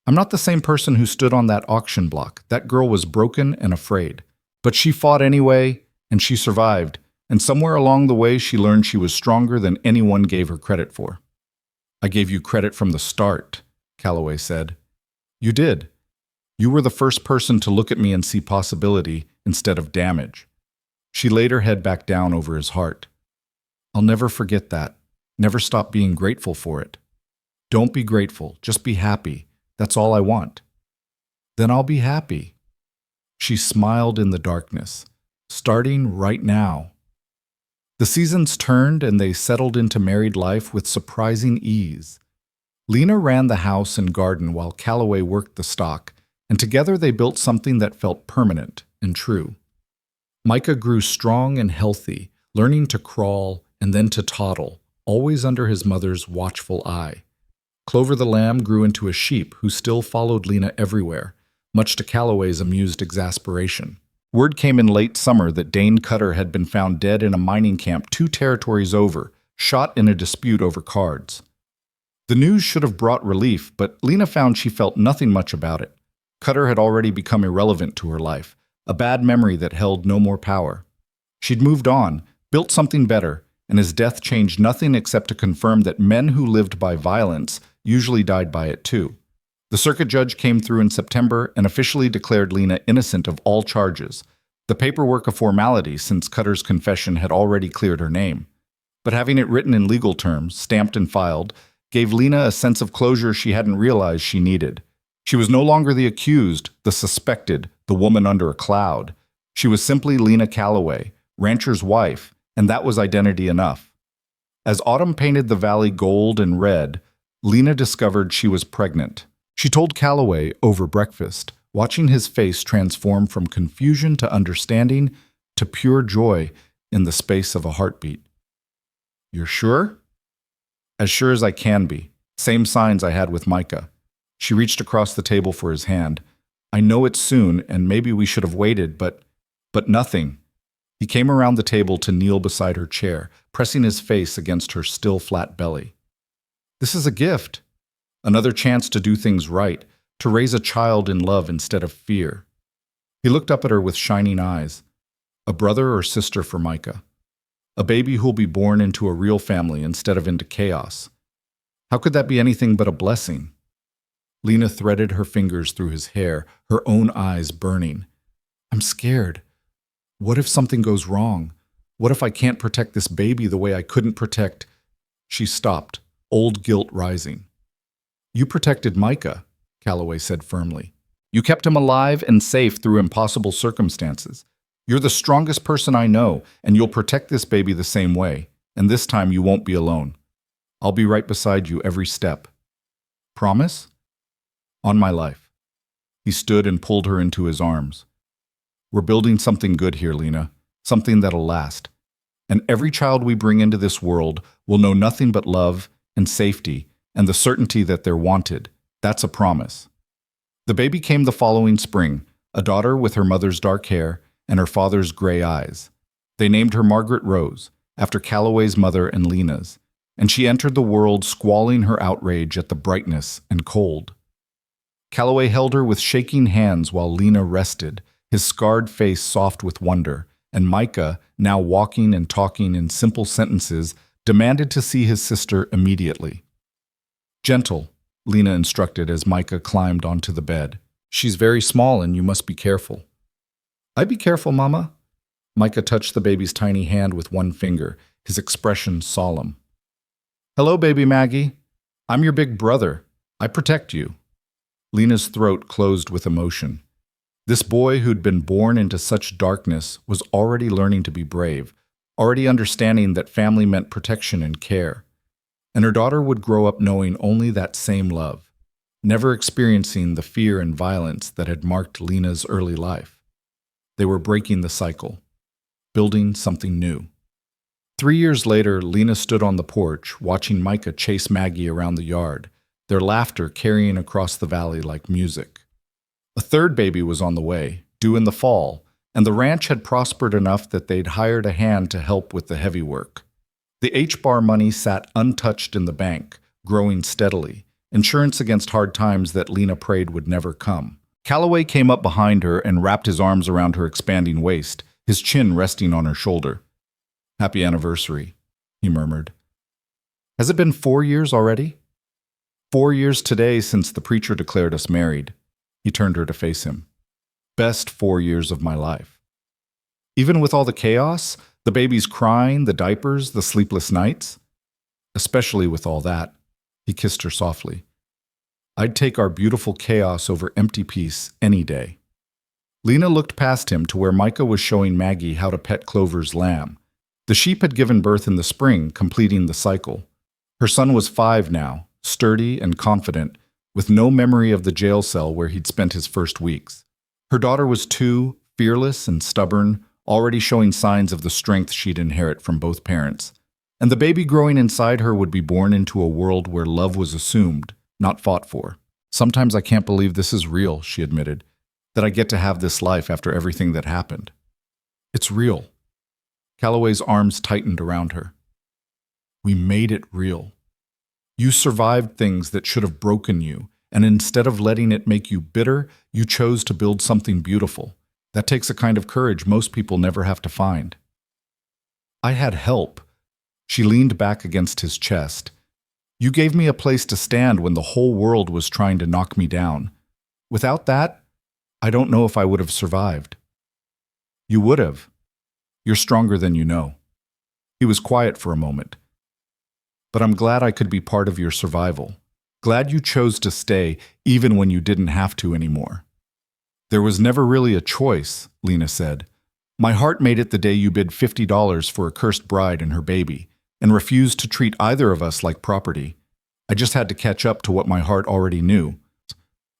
"I'm not the same person who stood on that auction block. That girl was broken and afraid. But she fought anyway, and she survived, and somewhere along the way she learned she was stronger than anyone gave her credit for." "I gave you credit from the start," Calloway said. "You did. You were the first person to look at me and see possibility instead of damage." She laid her head back down over his heart. "I'll never forget that. Never stop being grateful for it." "Don't be grateful. Just be happy. That's all I want." "Then I'll be happy." She smiled in the darkness. "Starting right now." The seasons turned and they settled into married life with surprising ease. Lena ran the house and garden while Calloway worked the stock, and together they built something that felt permanent and true. Micah grew strong and healthy, learning to crawl and then to toddle, always under his mother's watchful eye. Clover the lamb grew into a sheep who still followed Lena everywhere, much to Calloway's amused exasperation. Word came in late summer that Dane Cutter had been found dead in a mining camp 2 territories over, shot in a dispute over cards. The news should have brought relief, but Lena found she felt nothing much about it. Cutter had already become irrelevant to her life, a bad memory that held no more power. She'd moved on, built something better, and his death changed nothing except to confirm that men who lived by violence usually died by it too. The circuit judge came through in September and officially declared Lena innocent of all charges. The paperwork a formality since Cutter's confession had already cleared her name. But having it written in legal terms, stamped and filed, gave Lena a sense of closure she hadn't realized she needed. She was no longer the accused, the suspected, the woman under a cloud. She was simply Lena Calloway, rancher's wife, and that was identity enough. As autumn painted the valley gold and red, Lena discovered she was pregnant. She told Calloway over breakfast, watching his face transform from confusion to understanding to pure joy in the space of a heartbeat. "You're sure?" "As sure as I can be. Same signs I had with Micah." She reached across the table for his hand. "I know it's soon, and maybe we should have waited, but nothing." He came around the table to kneel beside her chair, pressing his face against her still flat belly. "This is a gift. Another chance to do things right, to raise a child in love instead of fear." He looked up at her with shining eyes. "A brother or sister for Micah. A baby who'll be born into a real family instead of into chaos. How could that be anything but a blessing?" Lena threaded her fingers through his hair, her own eyes burning. "I'm scared. What if something goes wrong? What if I can't protect this baby the way I couldn't protect—" She stopped, old guilt rising. "You protected Micah," Calloway said firmly. "You kept him alive and safe through impossible circumstances. You're the strongest person I know, and you'll protect this baby the same way, and this time you won't be alone. I'll be right beside you every step. Promise?" "On my life." He stood and pulled her into his arms. "We're building something good here, Lena, something that'll last. And every child we bring into this world will know nothing but love and safety and the certainty that they're wanted. That's a promise." The baby came the following spring, a daughter with her mother's dark hair and her father's gray eyes. They named her Margaret Rose, after Calloway's mother and Lena's, and she entered the world squalling her outrage at the brightness and cold. Calloway held her with shaking hands while Lena rested, his scarred face soft with wonder, and Micah, now walking and talking in simple sentences, demanded to see his sister immediately. "Gentle," Lena instructed as Micah climbed onto the bed. "She's very small and you must be careful." "I be careful, Mama." Micah touched the baby's tiny hand with one finger, his expression solemn. "Hello, baby Maggie. I'm your big brother. I protect you." Lena's throat closed with emotion. This boy who'd been born into such darkness was already learning to be brave, already understanding that family meant protection and care. And her daughter would grow up knowing only that same love, never experiencing the fear and violence that had marked Lena's early life. They were breaking the cycle, building something new. 3 years later, Lena stood on the porch, watching Micah chase Maggie around the yard, their laughter carrying across the valley like music. A third baby was on the way, due in the fall, and the ranch had prospered enough that they'd hired a hand to help with the heavy work. The H-bar money sat untouched in the bank, growing steadily, insurance against hard times that Lena prayed would never come. Calloway came up behind her and wrapped his arms around her expanding waist, his chin resting on her shoulder. "Happy anniversary," he murmured. "Has it been 4 years already?" 4 years today since the preacher declared us married." He turned her to face him. "Best 4 years of my life." "Even with all the chaos? The baby's crying, the diapers, the sleepless nights?" "Especially with all that." He kissed her softly. "I'd take our beautiful chaos over empty peace any day." Lena looked past him to where Micah was showing Maggie how to pet Clover's lamb. The sheep had given birth in the spring, completing the cycle. Her son was 5 now, sturdy and confident, with no memory of the jail cell where he'd spent his first weeks. Her daughter was 2, fearless and stubborn, already showing signs of the strength she'd inherit from both parents. And the baby growing inside her would be born into a world where love was assumed, not fought for. "Sometimes I can't believe this is real," she admitted, "that I get to have this life after everything that happened." "It's real." Calloway's arms tightened around her. "We made it real. You survived things that should have broken you, and instead of letting it make you bitter, you chose to build something beautiful. That takes a kind of courage most people never have to find. I had help. She leaned back against his chest. You gave me a place to stand when the whole world was trying to knock me down. Without that, I don't know if I would have survived. You would have. You're stronger than you know. He was quiet for a moment. But I'm glad I could be part of your survival. Glad you chose to stay even when you didn't have to anymore. There was never really a choice, Lena said. My heart made it the day you bid $50 for a cursed bride and her baby, and refused to treat either of us like property. I just had to catch up to what my heart already knew.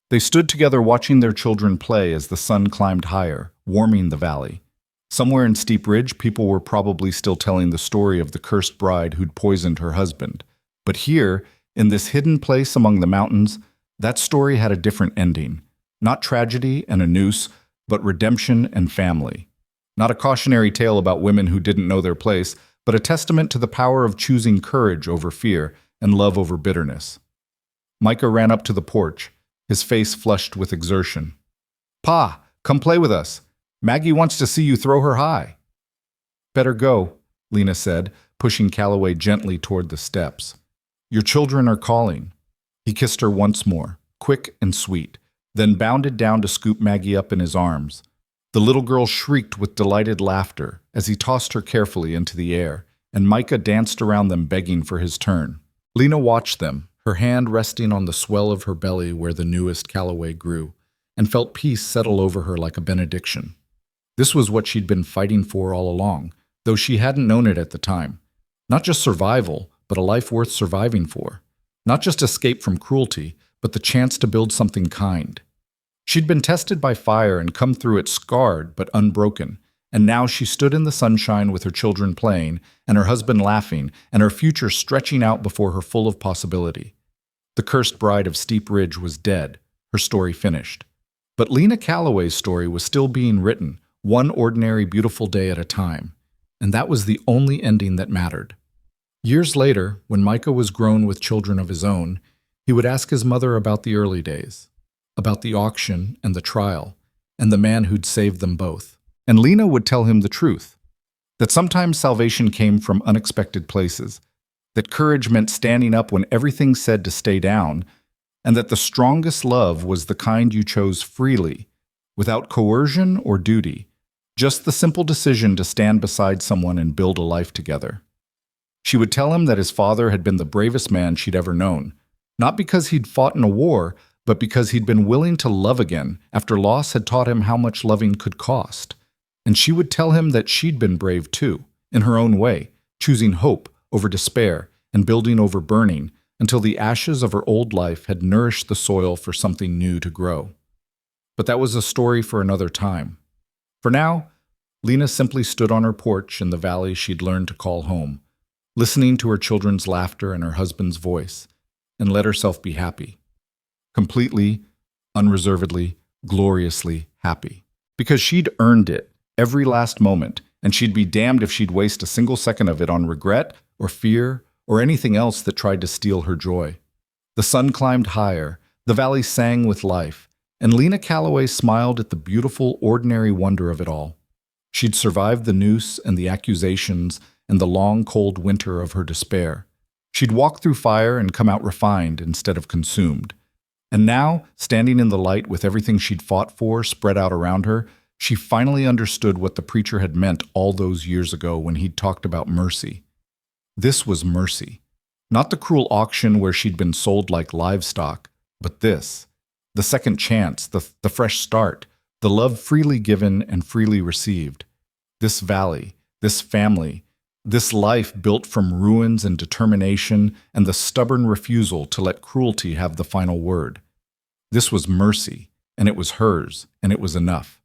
They stood together watching their children play as the sun climbed higher, warming the valley. Somewhere in Steep Ridge, people were probably still telling the story of the cursed bride who'd poisoned her husband. But here, in this hidden place among the mountains, that story had a different ending. Not tragedy and a noose, but redemption and family. Not a cautionary tale about women who didn't know their place, but a testament to the power of choosing courage over fear and love over bitterness. Micah ran up to the porch, his face flushed with exertion. Pa, come play with us. Maggie wants to see you throw her high. Better go, Lena said, pushing Calloway gently toward the steps. Your children are calling. He kissed her once more, quick and sweet, then bounded down to scoop Maggie up in his arms. The little girl shrieked with delighted laughter as he tossed her carefully into the air, and Micah danced around them begging for his turn. Lena watched them, her hand resting on the swell of her belly where the newest Calloway grew, and felt peace settle over her like a benediction. This was what she'd been fighting for all along, though she hadn't known it at the time. Not just survival, but a life worth surviving for. Not just escape from cruelty, but the chance to build something kind. She'd been tested by fire and come through it scarred but unbroken, and now she stood in the sunshine with her children playing, and her husband laughing, and her future stretching out before her full of possibility. The cursed bride of Steep Ridge was dead, her story finished. But Lena Calloway's story was still being written, one ordinary beautiful day at a time, and that was the only ending that mattered. Years later, when Micah was grown with children of his own, he would ask his mother about the early days, about the auction and the trial, and the man who'd saved them both. And Lena would tell him the truth, that sometimes salvation came from unexpected places, that courage meant standing up when everything said to stay down, and that the strongest love was the kind you chose freely, without coercion or duty, just the simple decision to stand beside someone and build a life together. She would tell him that his father had been the bravest man she'd ever known, not because he'd fought in a war, but because he'd been willing to love again after loss had taught him how much loving could cost. And she would tell him that she'd been brave too, in her own way, choosing hope over despair and building over burning, until the ashes of her old life had nourished the soil for something new to grow. But that was a story for another time. For now, Lena simply stood on her porch in the valley she'd learned to call home, listening to her children's laughter and her husband's voice, and let herself be happy. Completely, unreservedly, gloriously happy. Because she'd earned it, every last moment, and she'd be damned if she'd waste a single second of it on regret or fear or anything else that tried to steal her joy. The sun climbed higher, the valley sang with life, and Lena Calloway smiled at the beautiful, ordinary wonder of it all. She'd survived the noose and the accusations and the long, cold winter of her despair. She'd walked through fire and come out refined instead of consumed. And now, standing in the light with everything she'd fought for spread out around her, she finally understood what the preacher had meant all those years ago when he'd talked about mercy. This was mercy. Not the cruel auction where she'd been sold like livestock, but this. The second chance, the fresh start, the love freely given and freely received. This valley, this family, this life built from ruins and determination and the stubborn refusal to let cruelty have the final word. This was mercy, and it was hers, and it was enough.